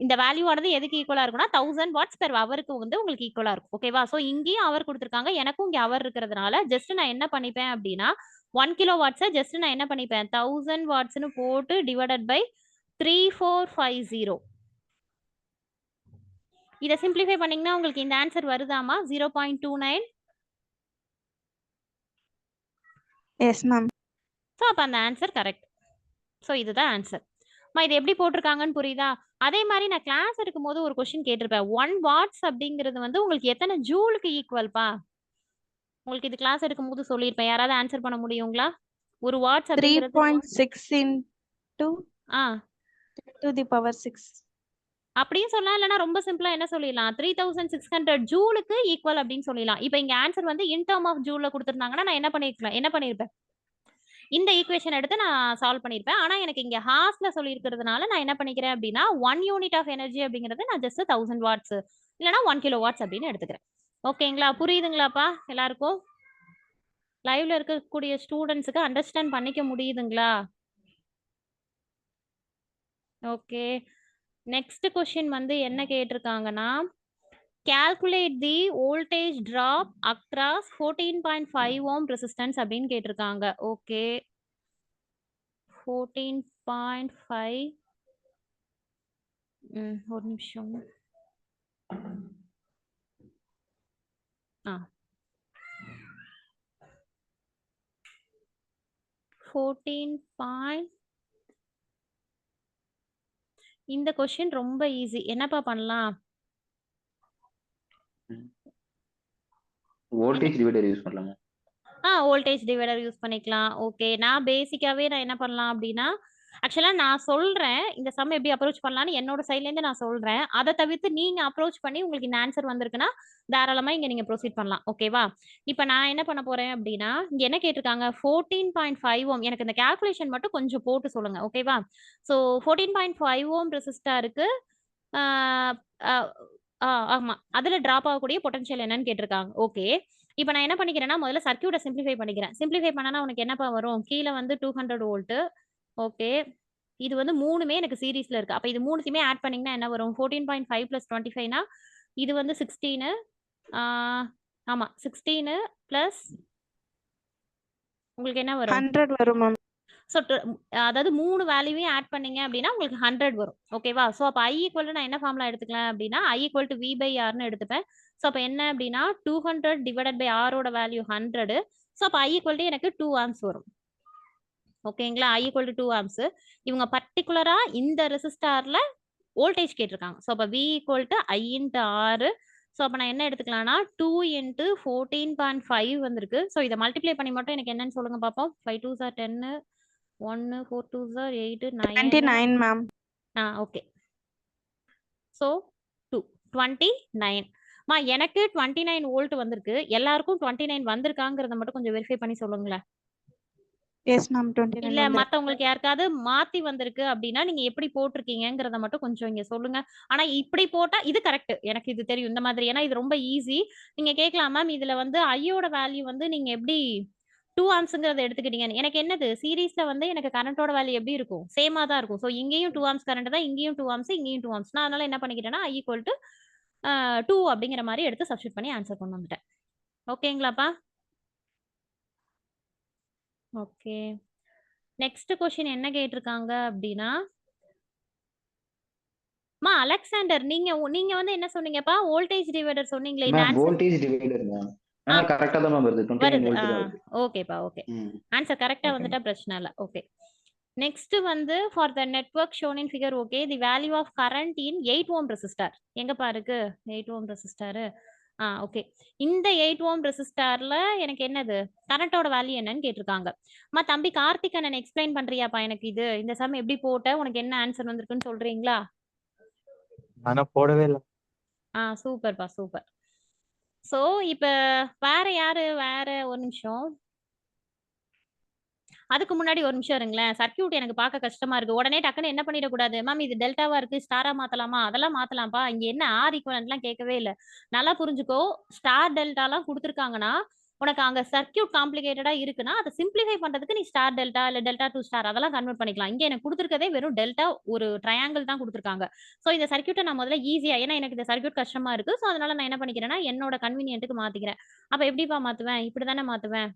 இந்த வேல்யூ ஆனது எதுக்கு ஈக்குவலா இருக்கும்னா 1000 வாட்ஸ் பெர் ஹவருக்கு வந்து உங்களுக்கு ஈக்குவலா இருக்கும். ஓகேவா? சோ இங்கேயும் அவர் கொடுத்துருக்காங்க, எனக்கும் இங்க அவர் இருக்கிறதுனால ஜஸ்ட் நான் என்ன பண்ணிப்பேன் அப்படின்னா 1 கிலோ வாட்ஸை ஜஸ்ட் நான் என்ன பண்ணிப்பேன் 1000 வாட்ஸ்னு போட்டு டிவைடட் பை 3450. இதை சிம்பிளிஃபை பண்ணீங்கன்னா உங்களுக்கு இந்த ஆன்சர் வருதாமா? 0.29. Yes ma'am. ஸோ அப்போ அந்த ஆன்சர் கரெக்ட். ஸோ இதுதான் ஆன்சர். இது எப்படி போட்டிருக்காங்கன்னு புரியுதா? அதே மாதிரி நான் கிளாஸ் எடுக்கும்போது ஒரு கொஸ்டின் கேட்டிருப்பேன். 1 வாட்ஸ் அப்படிங்கிறது வந்து உங்களுக்கு எத்தனை ஜூலுக்கு ஈக்குவல்பா? உங்களுக்கு இது கிளாஸ் எடுக்கும்போது சொல்லியிருப்பேன். யாராவது ஆன்சர் பண்ண முடியுங்களா? ஒரு வாட்ஸ் அப்படிங்கிறது 3.6 into 10 to the power 6. அப்படியும் சொல்லலாம், இல்லைன்னா ரொம்ப சிம்பிளா என்ன சொல்லிடலாம் 3600 ஜூலுக்கு ஈக்குவல் அப்படின்னு சொல்லிடலாம். இப்போ இங்க ஆன்சர் வந்து இன் டர்ம் ஆஃப் ஜூல்ல கொடுத்துருந்தாங்கன்னா நான் என்ன பண்ணிருப்பேன் இந்த ஈக்குவேஷன் எடுத்து நான் சால்வ் பண்ணிருப்பேன். ஆனா எனக்கு இங்க ஹார்ஸ்ல சொல்லியிருக்கிறதுனால நான் என்ன பண்ணிக்கிறேன் அப்படின்னா 1 யூனிட் ஆஃப் எனர்ஜி அப்படிங்கறது நான் ஜஸ்ட் 1000 வாட்ஸ் இல்லைன்னா 1 கிலோ வாட்ஸ் அப்படின்னு எடுத்துக்கிறேன். ஓகேங்களா? புரியுதுங்களாப்பா எல்லாருக்கும்? லைவ்ல இருக்கக்கூடிய ஸ்டூடெண்ட்ஸுக்கு அண்டர்ஸ்டாண்ட் பண்ணிக்க முடியுதுங்களா? ஓகே, நெக்ஸ்ட் கொஸ்டின் வந்து என்ன கேட்டிருக்காங்கன்னா calculate the voltage drop across 14.5 ohm resistance அப்படின்னு கேட்டிருக்காங்க. ஓகே, 14.5. ஒரு நிமிஷம். ஆ 14. இந்த கொஸ்டின் ரொம்ப ஈஸி. என்னப்பா பண்ணலாம்? வோல்டேஜ் டிவைடர் யூஸ் பண்ணலாமா? வோல்டேஜ் டிவைடர் யூஸ் பண்ணிக்கலாம். ஓகே. நான் பேசிக்காவே நான் என்ன பண்ணலாம் அப்படின்னா, ஆக்சுவலா நான் சொல்றேன். இந்த சம் எப்படி அப்ரோச் பண்ணலாம்னு என்னோட சைட்லேருந்து நான் சொல்றேன். அத தவிர்த்து நீங்க அப்ரோச் பண்ணி உங்களுக்கு இந்த ஆன்சர் வந்திருக்குன்னா, தாராளமா இங்க நீங்க ப்ரொசீட் பண்ணலாம். ஓகேவா? இப்ப நான் என்ன பண்ண போறேன் அப்படின்னா, இங்க என்ன கேட்டிருக்காங்க 14.5 ஓம். எனக்கு இந்த கால்குலேஷன் மட்டும் கொஞ்சம் போட்டு சொல்லுங்க. ஓகேவா? ஸோ 14.5 ஓம் ரெசிஸ்டாருக்கு ஆ அ ஆ ஆமா. அதுல டிராப் ஆகக்கூடிய பொட்டன்ஷியல் என்னன்னு கேட்டிருக்காங்க. ஓகே. இப்ப நான் என்ன பண்ணிக்கிறேன்னா, முதல்ல சர்க்யூட்ட சிம்ப்ளிஃபை பண்ணிக்கிறேன். சிம்ப்ளிஃபை பண்ணனா உனக்கு என்னப்பா வரும்? கீழ வந்து 200 வோல்ட். ஓகே. இது வந்து 3மே எனக்கு சீரிஸ்ல இருக்கு. அப்ப இது 3த்தையுமே ஆட் பண்ணீங்கன்னா என்ன வரும்? 14.5 + 25னா இது வந்து 16 ஆ ஆமா 16 பிளஸ் உங்களுக்கு என்ன வரும்? 100 வரும் மேம். ஸோ அதாவது 3 வேல்யூவையும் ஆட் பண்ணீங்க அப்படின்னா உங்களுக்கு 100 வரும். ஓகேவா? ஸோ அப்ப I = நான் என்ன ஃபார்முலா எடுத்துக்கலாம் அப்படின்னா, I = V/Rன்னு எடுத்துப்பேன். ஸோ அப்ப என்ன அப்படின்னா 200 டிவைடட் பை R ஓட வேல்யூ 100. ஸோ அப்ப I = எனக்கு 2 ஆம்ப்ஸ் வரும். ஓகேங்களா? I = 2 amps. இவங்க பர்ட்டிகுலரா இந்த ரெசிஸ்டார்ல வோல்டேஜ் கேட்டிருக்காங்க. ஸோ அப்ப V = I × R. ஸோ அப்ப நான் என்ன எடுத்துக்கலாம்னா 2 × 14.5 வந்திருக்கு. ஸோ இத மல்டிப்ளை பண்ணி மட்டும் எனக்கு என்னன்னு சொல்லுங்க பார்ப்போம். 5 2s are 10 1 4 2s are 8 9 29 ma'am. Okay. So 2 29 எனக்கு 29 வோல்ட் வந்திருக்கு. எல்லாருக்கும் 29 வந்திருக்காங்கிறத மட்டும் கொஞ்சம் வெரிஃபை பண்ணி சொல்லுங்களேன். Yes ma'am. 29 இல்ல வந்து மத்தவங்களுக்கு யாருக்காவது மாத்தி வந்திருக்கு அப்படின்னா நீங்க எப்படி போட்டிருக்கீங்கங்கிறத மட்டும் கொஞ்சம் இங்க சொல்லுங்க. ஆனா இப்படி போட்டா இது கரெக்ட். எனக்கு இது தெரியும் இந்த மாதிரி. ஏன்னா இது ரொம்ப ஈஸி. நீங்க கேட்கலாம் மேம் இதுல வந்து ஐயோட வேல்யூ வந்து நீங்க எப்படி 2 ஆம்ப்ஸ்ங்கிறத எடுத்துக்கிட்டீங்கன்னு. எனக்கு என்னது சீரிஸ்ல வந்து எனக்கு கரண்டோட வேல்யூ எப்படி இருக்கும்? சேமா தான் இருக்கும். ஸோ இங்கேயும் 2 ஆம்ப்ஸ் கரண்ட் தான், இங்கேயும் 2 ஆம்ப்ஸ், இங்கேயும் 2 ஆம்ப்ஸ். நான் அதனால என்ன பண்ணிக்கிட்டேன்னா I = 2 அப்படிங்கிற மாதிரி எடுத்து சப்ஸ்டிட்யூட் பண்ணி ஆன்சர் கொண்டு வந்துட்டேன். ஓகேங்களாப்பா? ஓகே. நெக்ஸ்ட் கொஸ்டின் என்ன கேட்டிருக்காங்க அப்படின்னா, அலெக்சாண்டர் நீங்க வந்து என்ன சொன்னீங்கப்பா? வோல்டேஜ் டிவைடர் சொன்னீங்களே இந்த ma'am answer voltage divider ma'am. ஆ கரெக்ட்டா தான் மேம் வருது. 29 வருது. வோல்ட் தான் வருது. ஓகேப்பா ஓகே. ம். ஆன்சர் கரெக்ட்டா ஓகே. வந்துட்டா பிரச்சனை இல்ல. ஓகே. நெக்ஸ்ட் வந்து for the network shown in figure okay the value of current in 8 ohm resistor. எங்கப்பா இருக்கு 8 ஓம் ரெசிஸ்டார்? ஓகே. இந்த 8 ஓம் ரெசிஸ்டார்ல எனக்கு என்னது கரண்டோட வேல்யூ என்னன்னு கேட்டிருக்காங்க. தம்பி கார்த்திக் அண்ணன் எக்ஸ்பிளைன் பண்றியாப்பா எனக்கு இது இந்த சம் எப்படி போட்ட உனக்கு என்ன ஆன்சர் வந்திருக்குன்னு சொல்றீங்களா? ஆனா போடவே இல்ல. சூப்பர்ப்பா சூப்பர். சோ இப்ப வேற யாரு ஒரு நிமிஷம். அதுக்கு முன்னாடி ஒரு நிமிஷம் இருங்களேன். சர்க்யூட் எனக்கு பார்க்க கஷ்டமா இருக்கு. உடனே டக்குன்னு என்ன பண்ணிடக்கூடாது. மேம் இது டெல்டாவா இருக்கு. ஸ்டாரா மாத்தலாமா? அதெல்லாம் மாத்தலாம்ப்பா. இங்க என்ன ஆர் ஈக்குவலன்ட்லாம் கேட்கவே இல்ல. நல்லா புரிஞ்சுக்கோ. ஸ்டார் டெல்டாலாம் குடுத்துருக்காங்கன்னா, உனக்கு அங்க சர்க்யூட் காம்ப்ளிகேட்டடா இருக்குன்னா, அத சிம்ப்ளிஃபை பண்றதுக்கு நீ ஸ்டார் டெல்டா இல்ல டெல்டா டூ ஸ்டார் அதெல்லாம் கன்வெர்ட் பண்ணிக்கலாம். இங்க எனக்கு குடுத்துருக்கதே வெறும் டெல்டா ஒரு ட்ரையாங்கிள் தான் குடுத்துருக்காங்க. சோ இந்த சர்க்யூட்ட நான் முதல்ல ஈஸியா ஏன்னா எனக்கு இந்த சர்க்யூட் கஷ்டமா இருக்கு. சோ அதனால நான் என்ன பண்ணிக்கிறேன்னா, என்னோட கன்வீனியன்ட்க்கு மாத்திக்கிறேன். அப்ப எப்படிப்பா மாத்துவேன்? இப்படி தானே மாத்துவேன்.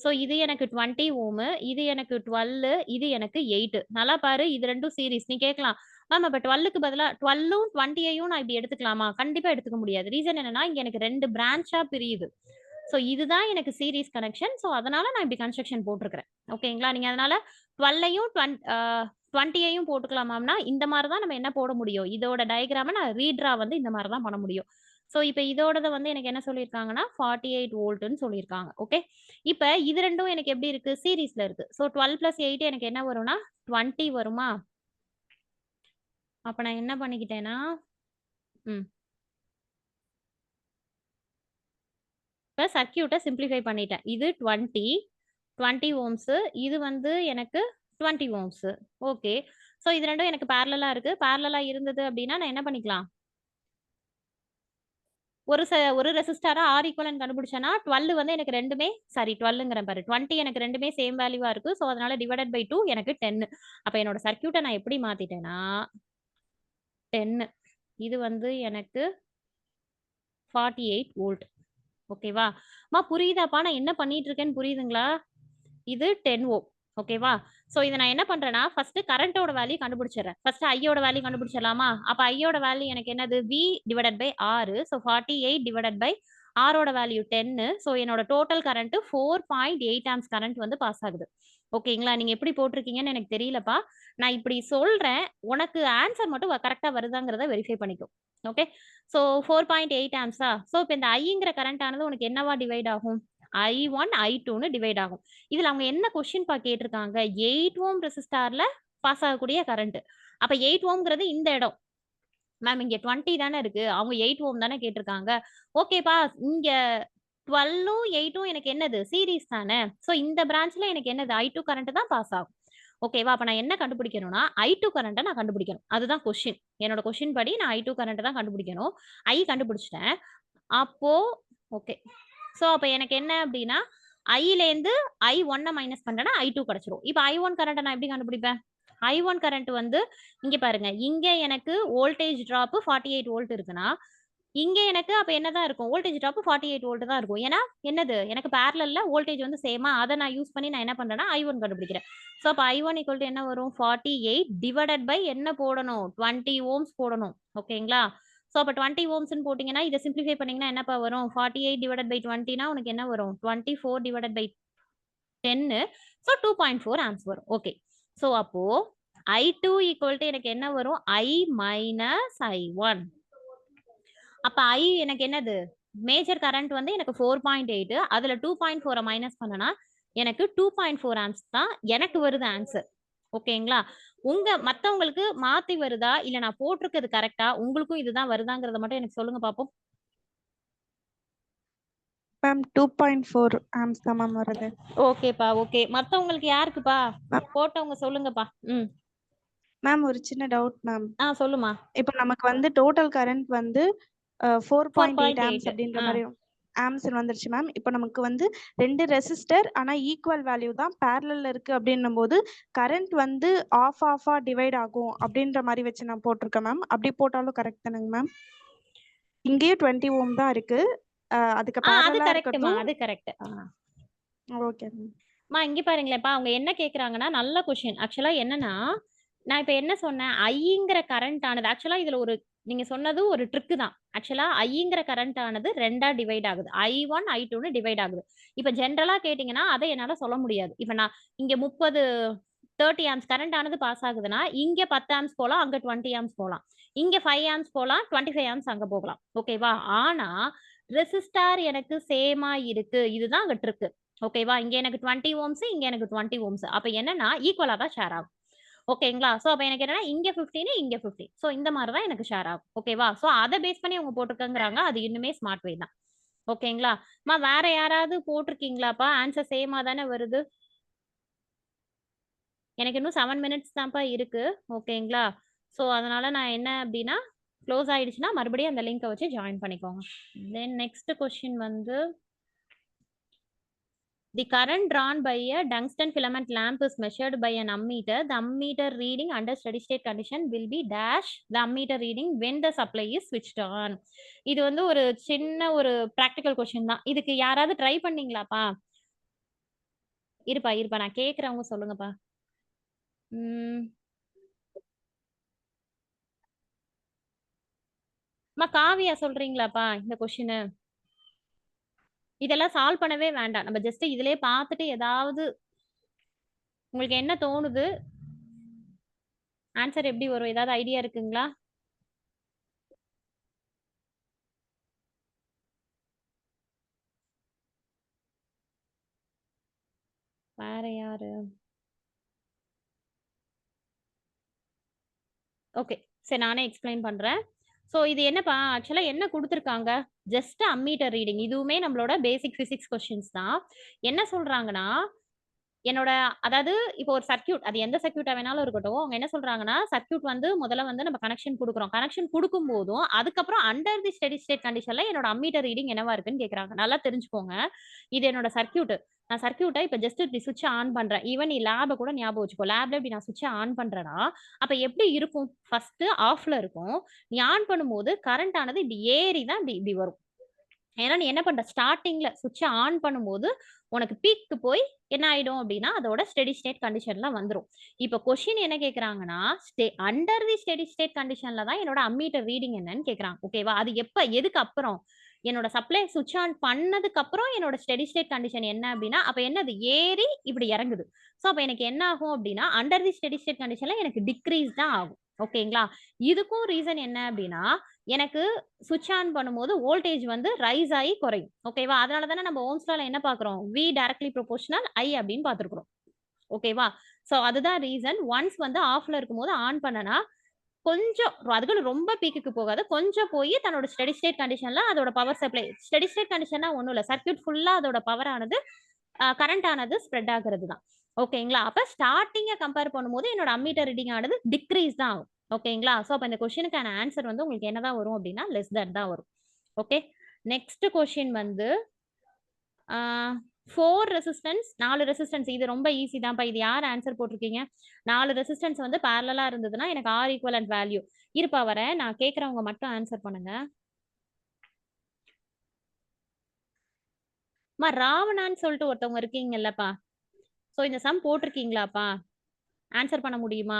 சோ இது எனக்கு 20 ஓம், இது எனக்கு 12, இது எனக்கு 8. நல்லா பாரு இது ரெண்டும் சீரிஸ். நீ கேட்கலாம், மேம் அப்ப 12க்கு பதிலா 12ம் 20யும் நான் இப்படி எடுத்துக்கலாமா? கண்டிப்பா எடுத்துக்க முடியாது. ரீசன் என்னன்னா, இங்க எனக்கு 2 பிரான்ச்சா பிரியுது. சோ இதுதான் எனக்கு சீரிஸ் கனெக்ஷன். சோ அதனால நான் இப்படி கன்ஸ்ட்ரக்ஷன் போட்டிருக்கிறேன். ஓகேங்களா? நீங்க அதனால 12யும் 20யையும் போட்டுக்கலாமாம்னா, இந்த மாதிரி தான் நம்ம என்ன போட முடியும். இதோட டயகிராம நான் ரீட்ரா வந்து இந்த மாதிரி தான் பண்ண முடியும். சோ இப்ப இதோடத வந்து எனக்கு என்ன சொல்லியிருக்காங்கன்னா 48 வோல்ட்ன்னு சொல்லியிருக்காங்க. ஓகே. இப்ப இது ரெண்டும் எனக்கு எப்படி இருக்கு? சீரிஸ்ல இருக்கு. சோ 12 + 8 எனக்கு என்ன வரும்னா 20 வருமா? அப்ப நான் என்ன பண்ணிக்கிட்டேன்னா இப்ப சர்க்யூட்ட சிம்ப்ளிஃபை பண்ணிட்டேன். இது 20 ஓம்ஸ். இது வந்து எனக்கு 20 ஓம்ஸ். ஓகே. சோ இது ரெண்டும் எனக்கு பேரலலா இருக்கு. பேரலலா இருந்தது அப்படின்னா நான் என்ன பண்ணிக்கலாம்? ஒரு ரெசிஸ்டாரா R ஈக்குவலன்ட் கண்டுபிடிச்சேன்னா 12 வந்து எனக்கு ரெண்டுமே 12ங்கிறேன் பாரு. 20 எனக்கு ரெண்டுமே சேம் வேல்யூவா இருக்கு. சோ அதனால டிவைடட் பை 2 எனக்கு 10. அப்ப என்னோட சர்க்யூட்ட நான் எப்படி மாத்திட்டேன்னா 10 இது வந்து எனக்கு 48 வோல்ட். ஓகேவா? புரியுதாப்பா நான் என்ன பண்ணிட்டு இருக்கேன்னு புரியுதுங்களா? இது 10 ஓம். ஓகேவா? சோ இத நான் என்ன பண்றேன்னா ஃபர்ஸ்ட் கரண்டோட வேல்யூ கண்டுபிடிச்சிடுறேன். ஃபர்ஸ்ட் ஐயோட வேல்யூ கண்டுபிடிச்சிடலாமா? அப்ப ஐயோட வேல்யூ எனக்கு என்னது? V divided by R. So 48 divided by R ஓட வேல்யூ 10. சோ என்னோட டோட்டல் கரண்ட் 4.8 ஆம்ப்ஸ் கரண்ட் வந்து பாஸ் ஆகுது. ஓகேங்களா? நீங்க எப்படி போட்டிருக்கீங்கன்னு எனக்கு தெரியலப்பா. நான் இப்படி சொல்றேன். உனக்கு ஆன்சர் மட்டும் கரெக்ட்டா வருதாங்கிறத வெரிஃபை பண்ணிக்கோ. ஓகே. ஸோ 4.8 ஆம்ப்ஸா? ஸோ இப்ப இந்த ஐங்கிற கரண்ட் ஆனது உனக்கு என்னவா டிவைட் ஆகும்? I1, I2ன்னு டிவைட் ஆகும். இதுல அவங்க என்ன கொஸ்டின்பா கேட்டிருக்காங்க? 8 ஓம் ரெசிஸ்டார்ல பாஸ் ஆகக்கூடிய கரண்ட். அப்ப 8 ஓம்ங்கிறது இந்த இடம். மேம் இங்க 20 தானே இருக்கு. அவங்க 8 ஓம் தானே கேட்டிருக்காங்க. ஓகேப்பா. இங்க 12ம் 8ம் எனக்கு என்னது? சீரிஸ் தானே. ஸோ இந்த பிரான்ச்ல எனக்கு என்னது? I2 கரண்ட் தான் பாஸ் ஆகும். ஓகேவா? அப்ப நான் என்ன கண்டுபிடிக்கணும்னா, I2 கரண்ட்ட நான் கண்டுபிடிக்கணும். அதுதான் கொஸ்டின். என்னோட கொஸ்டின் படி நான் I2 கரண்ட் தான் கண்டுபிடிக்கணும். I கண்டுபிடிச்சிட்டேன். அப்போ ஓகே. ஸோ அப்ப எனக்கு என்ன அப்படின்னா, ஐலேருந்து I1 மைனஸ் பண்றேன்னா I2 கிடைச்சிரும். இப்ப I1 கரண்ட்ட நான் எப்படி கண்டுபிடிப்பேன்? I1 கரண்ட் வந்து இங்க பாருங்க. இங்க எனக்கு வோல்டேஜ் டிராப் 48 வோல்ட் இருக்குன்னா, இங்க எனக்கு அப்ப என்னதான் இருக்கும்? வோல்டேஜ் டிராப் 48 வோல்ட் தான் இருக்கும். ஏன்னா என்னது? எனக்கு பேரலல்ல வோல்டேஜ் வந்து சேமா அத நான் யூஸ் பண்ணி நான் என்ன பண்றேன்னா I1 கண்டுபிடிக்கிறேன். ஸோ அப்ப I1 ஈக்குவல் டு என்ன வரும்? 48 டிவைடட் பை என்ன போடணும்? 20 ஓம்ஸ் போடணும். ஓகேங்களா? ஸோ அப்ப 20 ஓம்ஸ்ன்னு போட்டீங்கன்னா, இத சிம்ப்ளிஃபை பண்ணீங்கன்னா என்னப்பா வரும்? 48 டிவைடட் பை 20னா உனக்கு என்ன வரும்? 24 டிவைடட் பை 10 ஸோ 2.4 ஆம்ப்ஸ் வரும். ஓகே. ஸோ அப்போ I2 ஈக்குவல் டு எனக்கு என்ன வரும்? I minus I1. அப்ப I எனக்கு என்னது? மேஜர் கரண்ட் வந்து எனக்கு 4.8 அதுல 2.4 மைனஸ் பண்ணனா எனக்கு 2.4 ஆம்ப்ஸ் தான் எனக்கு வருது ஆன்சர். ஓகேங்களா? மத்தவங்களுக்கு மாத்தி வருதா? இல்ல நான் போட்டிருக்கிறது கரெக்ட்டா? உங்களுக்கும் இதுதான் வருதாங்கிறத மட்டும் எனக்கு சொல்லுங்க பாப்போம். மேம் 2.4 ஆம்ப்ஸ் தான் மேம் வருது. ஓகேப்பா. ஓகே. மத்தவங்களுக்கு யாருக்குப்பா? போட்டவங்க சொல்லுங்கப்பா. மேம் ஒரு சின்ன டவுட் மேம். சொல்லுமா. இப்போ நமக்கு வந்து டோட்டல் கரண்ட் வந்து 4.8 ஆம்ப்ஸ் 4.8 அப்படின்ற மாதிரி ஆம்ப்ஸ் வந்துருச்சு மேம். இப்போ நமக்கு வந்து 2 ரெசிஸ்டர் ஆனா ஈக்குவல் வேல்யூ தான் பேரலல்ல இருக்கு அப்படின்னும் போது கரண்ட் வந்து ஆஃபா டிவைட் ஆகும் அப்படின்ற மாதிரி வச்சு நான் போட்டிருக்கேன் மேம். அப்படி போட்டாலும் கரெக்ட் தானங்க மேம்? இங்கேயும் 20 ஓம் தான் இருக்கு. அதுக்கு அது பேரலலா கரெக்ட்மா. இருக்கட்டும். அது கரெக்ட். Okay ma'am. இங்க பாருங்களேன்ப்பா. அவங்க என்ன கேக்குறாங்கன்னா, நல்ல கொஸ்டின். ஆக்சுவலா என்னன்னா, நான் இப்ப என்ன சொன்னேன்? ஐங்கிற கரண்ட் ஆனது ஆக்சுவலா இதுல ஒரு நீங்க சொன்னது ஒரு ட்ரிக் தான். ஆக்சுவலா ஐங்கிற கரண்ட் ஆனது 2ஆ டிவைட் ஆகுது. I1, I2ன்னு டிவைட் ஆகுது. இப்ப ஜெனரலா கேட்டீங்கன்னா, அத என்னால சொல்ல முடியாது. இப்ப நான் இங்க 30 ஆம்ப்ஸ் கரண்ட் ஆனது பாஸ் ஆகுதுன்னா, இங்க 10 ஆம்ப்ஸ் போலாம், அங்க 20 ஆம்ப்ஸ் போலாம். இங்க 5 ஆம்ப்ஸ் போலாம், 25 ஆம்ப்ஸ் அங்க போகலாம். ஓகேவா? ஆனா ரெசிஸ்டார் எனக்கு சேமா இருக்கு. இதுதான் அங்க ட்ரிக். ஓகேவா? இங்க எனக்கு 20 ஓம்ஸ், இங்க எனக்கு 20 ஓம்ஸ். அப்ப என்னன்னா ஈக்குவலா தான் ஷேர் ஆகும். ஓகேங்களா? சோ அப்ப எனக்கு என்னன்னா இங்க 15 இங்க 50. சோ இந்த மாதிரி தான் எனக்கு ஷேர் ஆகும். ஓகேவா? சோ அத பேஸ் பண்ணி அவங்க போட்டுருக்கங்கறாங்க. அது இன்னுமே ஸ்மார்ட் வே தான். ஓகேங்களா? வேற யாராவது போட்டிருக்கீங்களாப்பா? ஆன்சர் சேமா தானே வருது. எனக்கு இன்னும் 7 மினிட்ஸ் தான்ப்பா இருக்கு. ஓகேங்களா? சோ அதனால நான் என்ன அப்படின்னா க்ளோஸ் ஆயிடுச்சுன்னா மறுபடியும் அந்த லிங்கை வச்சு ஜாயின் பண்ணிக்கோங்க. தென் நெக்ஸ்ட் கொஸ்டின் வந்து the current drawn by a tungsten filament lamp is measured by an ammeter. The ammeter reading under steady state condition will be dash the ammeter reading when the supply is switched on. இது வந்து ஒரு சின்ன ஒரு practical question தான். இதுக்கு யாராவது try பண்ணீங்களாப்பா? இருப்பா நான் கேக்குறவங்க சொல்லுங்கப்பா. காவியா சொல்றீங்களாப்பா இந்த கொஸ்டின்? இதெல்லாம் சால்வ் பண்ணவே வேண்டாம். நம்ம ஜஸ்ட் இதுலயே பார்த்துட்டு ஏதாவது உங்களுக்கு என்ன தோணுது? ஆன்சர் எப்படி வரும்? ஏதாவது ஐடியா இருக்குங்களா? வேற யாரு? ஓகே. சரி நானே எக்ஸ்பிளைன் பண்றேன். சோ இது என்னப்பா? ஆக்சுவலா என்ன குடுத்திருக்காங்க? Just ammeter reading. இதுவுமே நம்மளோட பேசிக் பிசிக்ஸ் கொஸ்டின்ஸ் தான். என்ன சொல்றாங்கன்னா, என்னோட அதாவது இப்போ ஒரு சர்க்யூட் அது எந்த சர்க்யூட்டா வேணாலும் இருக்கட்டும். அவங்க என்ன சொல்றாங்கன்னா, சர்க்யூட் வந்து முதல்ல வந்து நம்ம கனெக்ஷன் குடுக்குறோம். கனெக்ஷன் குடுக்கும்போதும், அதுக்கப்புறம் அண்டர் தி ஸ்டெடி ஸ்டேட் கண்டிஷன்ல என்னோட அம்மீட்டர் ரீடிங் என்னவா இருக்குன்னு கேக்குறாங்க. நல்லா தெரிஞ்சுக்கோங்க. இது என்னோட சர்க்யூட். நான் சர்க்யூட்டை இப்ப ஜஸ்ட் இப்படி சுவிட்ச் ஆன் பண்றேன். ஈவன் நீ லேப கூட ஞாபகம் வச்சுக்கோ. லேப்ல இப்படி நான் சுவிட்ச் ஆன் பண்றேன்னா, அப்ப எப்படி இருக்கும்? ஃபர்ஸ்ட் ஆஃப்ல இருக்கும். நீ ஆன் பண்ணும்போது கரண்ட் ஆனது இப்படி ஏறி தான் இப்படி வரும். ஏன்னா நீ என்ன பண்ற? ஸ்டார்டிங்ல சுவிட்ச் ஆன் பண்ணும்போது உனக்கு பீக்கு போய் என்ன ஆயிடும் அப்படின்னா அதோட ஸ்டெடி ஸ்டேட் கண்டிஷன்ல வந்துரும். இப்ப கொஸ்டின் என்ன கேக்குறாங்கன்னா, அண்டர் தி ஸ்டெடி ஸ்டேட் கண்டிஷன்ல தான் என்னோட அம்மீட்டர் ரீடிங் என்னன்னு கேக்குறாங்க. ஓகேவா? அது எப்ப எதுக்கு அப்புறம்? என்னோட சப்ளை சுவிட்ச் ஆன் பண்ணதுக்கு அப்புறம் என்னோட ஸ்டெடி ஸ்டேட் கண்டிஷன் என்ன அப்படின்னா, அப்ப என்னது ஏறி இப்படி இறங்குது. ஸோ அப்ப எனக்கு என்ன ஆகும் அப்படின்னா, அண்டர் தி ஸ்டெடி ஸ்டேட் கண்டிஷன்ல எனக்கு டிக்ரீஸ் தான் ஆகும். ஓகேங்களா? இதுக்கும் ரீசன் என்ன அப்படின்னா, எனக்கு சுவிட்ச் ஆன் பண்ணும்போது வோல்டேஜ் வந்து ரைஸ் ஆகி குறையும். ஓகேவா? அதனால தானே நம்ம ஓம்ஸ் லால என்ன பார்க்குறோம்? V டைரக்ட்லி ப்ரொபோர்ஷனல் I அப்படின்னு பார்த்துருக்குறோம். ஓகேவா? ஸோ அதுதான் ரீசன். ஒன்ஸ் வந்து ஆஃப்ல இருக்கும்போது ஆன் பண்ணனா கொஞ்சம் அதுக்குன்னு ரொம்ப பீக்குக்கு போகாது. கொஞ்சம் போய் தன்னோட ஸ்டெடி ஸ்டேட் கண்டிஷன்ல அதோட பவர் சப்ளை ஸ்டெடி ஸ்டேட் கண்டிஷன்னா ஒண்ணும் இல்ல. சர்க்யூட் ஃபுல்லா அதோட பவர் ஆனது கரண்ட் ஆனது ஸ்ப்ரெட் ஆகுறது தான். ஓகேங்களா? அப்ப ஸ்டார்ட்டிங்க கம்பேர் பண்ணும்போது என்னோட அம்மீட்டர் ரீடிங் ஆனது டிக்ரீஸ் தான் ஆகும். ஓகேங்களா? ஸோ அப்ப இந்த கொஸ்டினுக்கான ஆன்சர் வந்து உங்களுக்கு என்னதான் வரும் அப்படின்னா, லெஸ் தன் தான் வரும். ஓகே. நெக்ஸ்ட் கொஸ்டின் வந்து 4 ரெசிஸ்டன்ஸ் 4 ரெசிஸ்டன்ஸ் இது ரொம்ப ஈஸி தான்ப்பா. இது யார் ஆன்சர் போட்டிருக்கீங்க? 4 ரெசிஸ்டன்ஸ் வந்து பேரலலா இருந்ததுன்னா எனக்கு R ஈக்குவலன்ட் வேல்யூ. இருப்பா வரேன். நான் கேட்கறவங்க மட்டும் ஆன்சர் பண்ணுங்க. ராவணான்னு சொல்லிட்டு ஒருத்தவங்க இருக்கீங்கல்லப்பா. ஸோ இந்த சம் போட்டிருக்கீங்களாப்பா? ஆன்சர் பண்ண முடியுமா?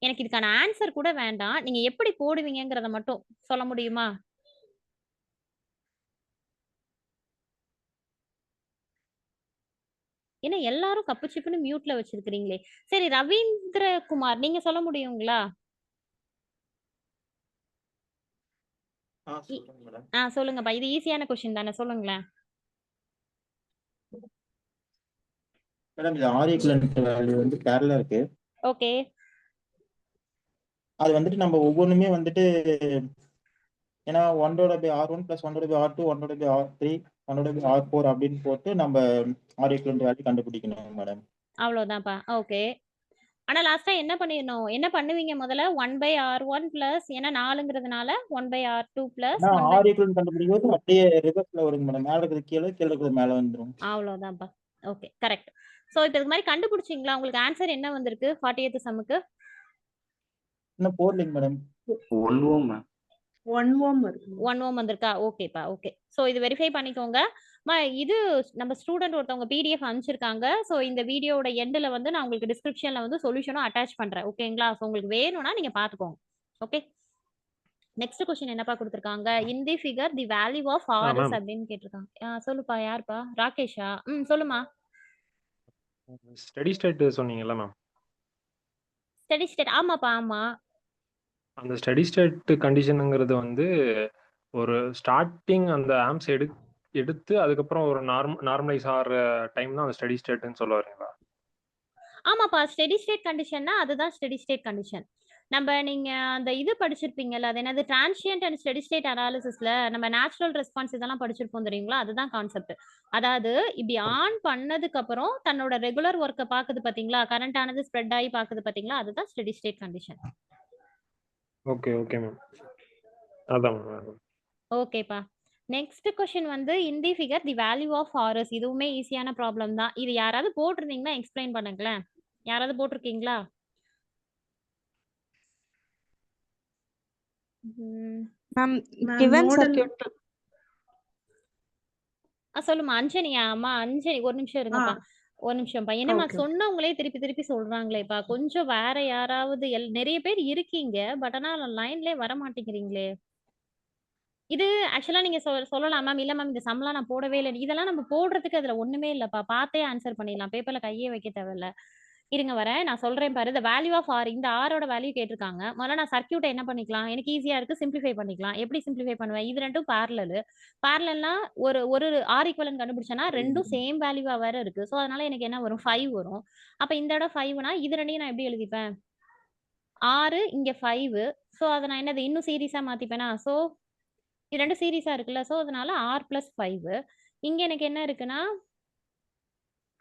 எனக்கு இதுக்கான ஆன்சர் கூட வேண்டாம். நீங்க எப்படி போடுவீங்கங்கிறத மட்டும் சொல்ல முடியுமா? ஏன்னா எல்லாரும் கப்பு சிப்புன்னு மியூட்ல வச்சிருக்கிறீங்களே. சரி ரவீந்திர குமார் நீங்க சொல்ல முடியுங்களா? சொல்லுங்கப்பா. இது ஈஸியான கொஸ்டின் தானே, சொல்லுங்களேன். மேடம் இது R ஈக்குவலன்ட் வேல்யூ வந்து பேரலா இருக்கு. ஓகே. அது வந்துட்டு நம்ம ஒவ்வொன்றுமே வந்துட்டு ஏன்னா 1/R1 + 1/R2 1/R3 1/R4 அப்படின்னு போட்டு நம்ம R ஈக்குவலன்ட் வேல்யூ கண்டுபிடிக்கணும் மேடம். அவ்வளவுதான்ப்பா. ஓகே. ஆனா லாஸ்டா என்ன பண்ணிடணும்? என்ன பண்ணுவீங்க முதல்ல? 1/R1 பிளஸ் ஏன்னா 4ங்கிறதுனால 1/R2 பிளஸ் R ஈக்குவலன்ட் கண்டுபிடிக்கும்போது அப்படியே ரிவர்ஸ்ல வருங்க மேடம். மேல இருக்கிறது கீழே, கீழே இருக்கிறது மேல வந்துரும். அவ்வளவுதான்ப்பா. Okay correct. சோ இப்போ இது மாதிரி கண்டுபிடிச்சீங்களா? உங்களுக்கு ஆன்சர் என்ன வந்திருக்கு 40th சம்முக்கு? இன்னும் போடலைங்க மேடம். 1 ஓம் மேம். 1 ஓம் இருக்கு. 1 ஓம் வந்திருக்கா? ஓகேப்பா. ஓகே. சோ இது வெரிஃபை பண்ணிக்கோங்க. இது நம்ம ஸ்டூடெண்ட் ஒருத்தவங்க PDF அனுப்பிச்சிருக்காங்க. சோ இந்த வீடியோவோட எண்ட்ல வந்து நான் உங்களுக்கு டிஸ்கிரிப்ஷன்ல வந்து சொல்யூஷனும் அட்டாச் பண்றேன். ஓகேங்களா? சோ உங்களுக்கு வேணும்னா நீங்க பாத்துக்கோங்க. ஓகே. நெக்ஸ்ட் क्वेश्चन என்னப்பா கொடுத்திருக்காங்க? In the figure the value of R is அப்படினு கேட்டிருக்காங்க. சொல்லுப்பா யார்ப்பா? ராகேஷா? சொல்லுமா. ஸ்டெடி ஸ்டேட் சொன்னீங்கல்ல மேம். ஸ்டெடி ஸ்டேட் ஆமாப்பா ஆமா. அந்த ஸ்டெடி ஸ்டேட் கண்டிஷனுங்கிறது வந்து ஒரு ஸ்டார்டிங் அந்த ஆம்ஸ் எடுத்து அதுக்கப்புறம் ஒரு நார்மலைஸ் ஆகிற டைம் தான் அந்த ஸ்டெடி ஸ்டேட்னு சொல்ல வரீங்களா? ஆமாப்பா. ஸ்டெடி ஸ்டேட் கண்டிஷன்னா அதுதான் ஸ்டெடி ஸ்டேட் கண்டிஷன். நீங்க அந்த இது படிச்சிருப்பீங்கல்ல, அது என்னது டிரான்சியன்ட் அண்ட் ஸ்டெடி ஸ்டேட் அனாலிசிஸ்ல நம்ம நேச்சுரல் ரெஸ்பான்ஸ் இதெல்லாம் படிச்சிருப்போம் தெரியுங்களா? அதுதான் கான்செப்ட். அதாவது இப்படி ஆன் பண்ணதுக்கு அப்புறம் தன்னோட ரெகுலர் ஒர்க்கை பாக்குது பாத்தீங்களா? கரண்ட் ஆனது ஸ்ப்ரெட் ஆகி பாக்குது பாத்தீங்களா? அதுதான் steady state condition. Okay okay ma'am. அதான் மேம். ஓகேப்பா. நெக்ஸ்ட் क्वेश्चन வந்து in the figure the value of RS. இதுவுமே ஈஸியான ப்ராப்ளம் தான். இது யாராவது போட்டிருந்தீங்கன்னா எக்ஸ்பிளைன் பண்ணுங்களேன். யாராவது போட்டிருக்கீங்களா? மேம் கிவன் சர்க்யூட் சொல்லுமா அஞ்சனியா? அம்மா அஞ்சனி ஒரு நிமிஷம் இருங்கப்பா. ஒரு நிமிஷம்ப்பா. என்னம்மா சொன்னவங்களே திருப்பி திருப்பி சொல்றாங்களேப்பா. கொஞ்சம் வேற யாராவது நிறைய பேர் இருக்கீங்க. பட் ஆனா லைன்லயே வர மாட்டேங்கிறீங்களே. இது ஆக்சுவலா நீங்க சொல்லலாம் மேம். இல்ல மேம் இந்த சம்லாம் நான் போடவே இல்ல. இதெல்லாம் நம்ம போடுறதுக்கு அதுல ஒண்ணுமே இல்லப்பா. பார்த்தே ஆன்சர் பண்ணிடலாம். பேப்பர்ல கையே வைக்க தேவையில்ல. இருங்க வரேன். நான் சொல்றேன் பாரு. தி வேல்யூ ஆஃப் R இந்த Rஓட வேல்யூ கேட்டிருக்காங்க. முதல்ல நான் சர்க்யூட்ட என்ன பண்ணிக்கலாம்? எனக்கு ஈஸியா இருக்கு. சிம்பிளிஃபை பண்ணிக்கலாம். எப்படி சிம்பிளிஃபை பண்ணுவேன்? இது ரெண்டும் பேரலல். பேரலல்னா ஒரு R ஈக்குவலன்ட் கண்டுபிடிச்சேன்னா ரெண்டும் சேம் வேல்யூவா வேற இருக்கு. சோ அதனால எனக்கு என்ன வரும்? 5 வரும். அப்ப இந்த இடம் 5னா இது ரெண்டையும் நான் எப்படி எழுதிப்பேன்? 6 இங்க 5. சோ அத நான் என்னது இன்னும் சீரிஸா மாத்திப்பேனா? சோ இது ரெண்டும் சீரிஸா இருக்குல்ல. சோ அதனால R + 5. இங்க எனக்கு என்ன இருக்குன்னா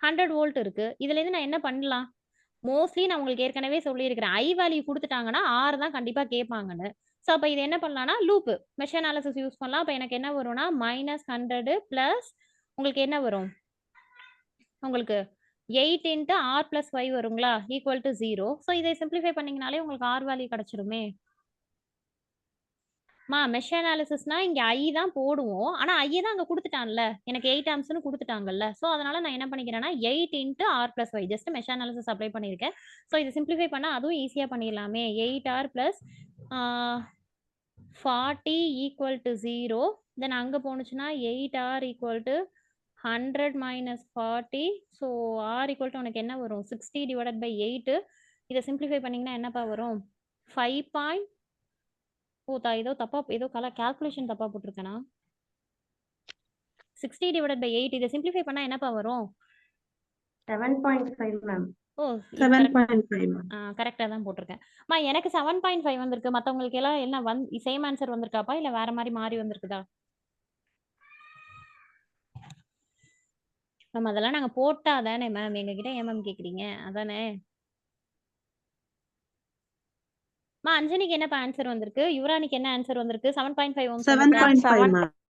100 வோல்ட் இருக்கு. இதுல இருந்து நான் என்ன பண்ணலாம்? மோஸ்ட்லி நான் உங்களுக்கு ஏற்கனவே சொல்லியிருக்கிறேன். I வேல்யூ குடுத்துட்டாங்கன்னா R தான் கண்டிப்பா கேட்பாங்கன்னு. சோ அப்ப இது என்ன பண்ணலாம்னா லூப் மெஷ் அனாலிசிஸ் யூஸ் பண்ணலாம். அப்ப எனக்கு என்ன வரும்னா -100 பிளஸ் உங்களுக்கு என்ன வரும்? உங்களுக்கு 8 × R + 5 வருங்களா? Equal to 0. சோ இதை சிம்பிளிஃபை பண்ணீங்கனாலே உங்களுக்கு R வேல்யூ கிடைச்சிருமே. மெஷ் அனாலிசிஸ்னா இங்க I தான் போடுவோம். ஆனா I தான் அங்க குடுத்துட்டான்ல. எனக்கு 8 ஆம்ப்ஸ்னு குடுத்துட்டாங்கல்ல. சோ அதனால நான் என்ன பண்ணிக்கிறேன்னா 8 × R + 5 just mesh analysis apply பண்ணியிருக்கேன். சோ இது சிம்பிளிஃபை பண்ணா அதுவும் ஈஸியா பண்ணிடலாமே. 8R + 40 = 0 தென் அங்கே போணுச்சுன்னா 8R = 100 - 40. So R equal to உனக்கு என்ன வரும் 60 / 8. இதை சிம்பிளிஃபை பண்ணிங்கன்னா என்னப்பா வரும் 5. ஏதோ தப்பாக ஏதோ கால்குலேஷன் தப்பாக போட்டிருக்கேனா 60 / 8 இதை சிம்பிளிஃபை பண்ணால் என்னப்பா வரும் 7.5 மேம். ஓ 7.5 கரெக்டாக தான் போட்டிருக்கேன். எனக்கு 7.5 வந்திருக்கு. மற்றவங்களுக்கு எல்லாம் என்ன சேம் ஆன்சர் வந்திருக்காப்பா இல்லை வேற மாதிரி மாறி வந்திருக்குதா? மேம் அதெல்லாம் நாங்கள் போட்டா தானே மேம் எங்ககிட்ட ஏன் மேம் கேட்குறீங்க? அதானே அஞ்சனிக்கு என்னப்பா ஆன்சர் வந்திருக்கு? யுவரானிக்கு என்ன ஆன்சர் வந்திருக்கு? 7.5 7.5 மேம்.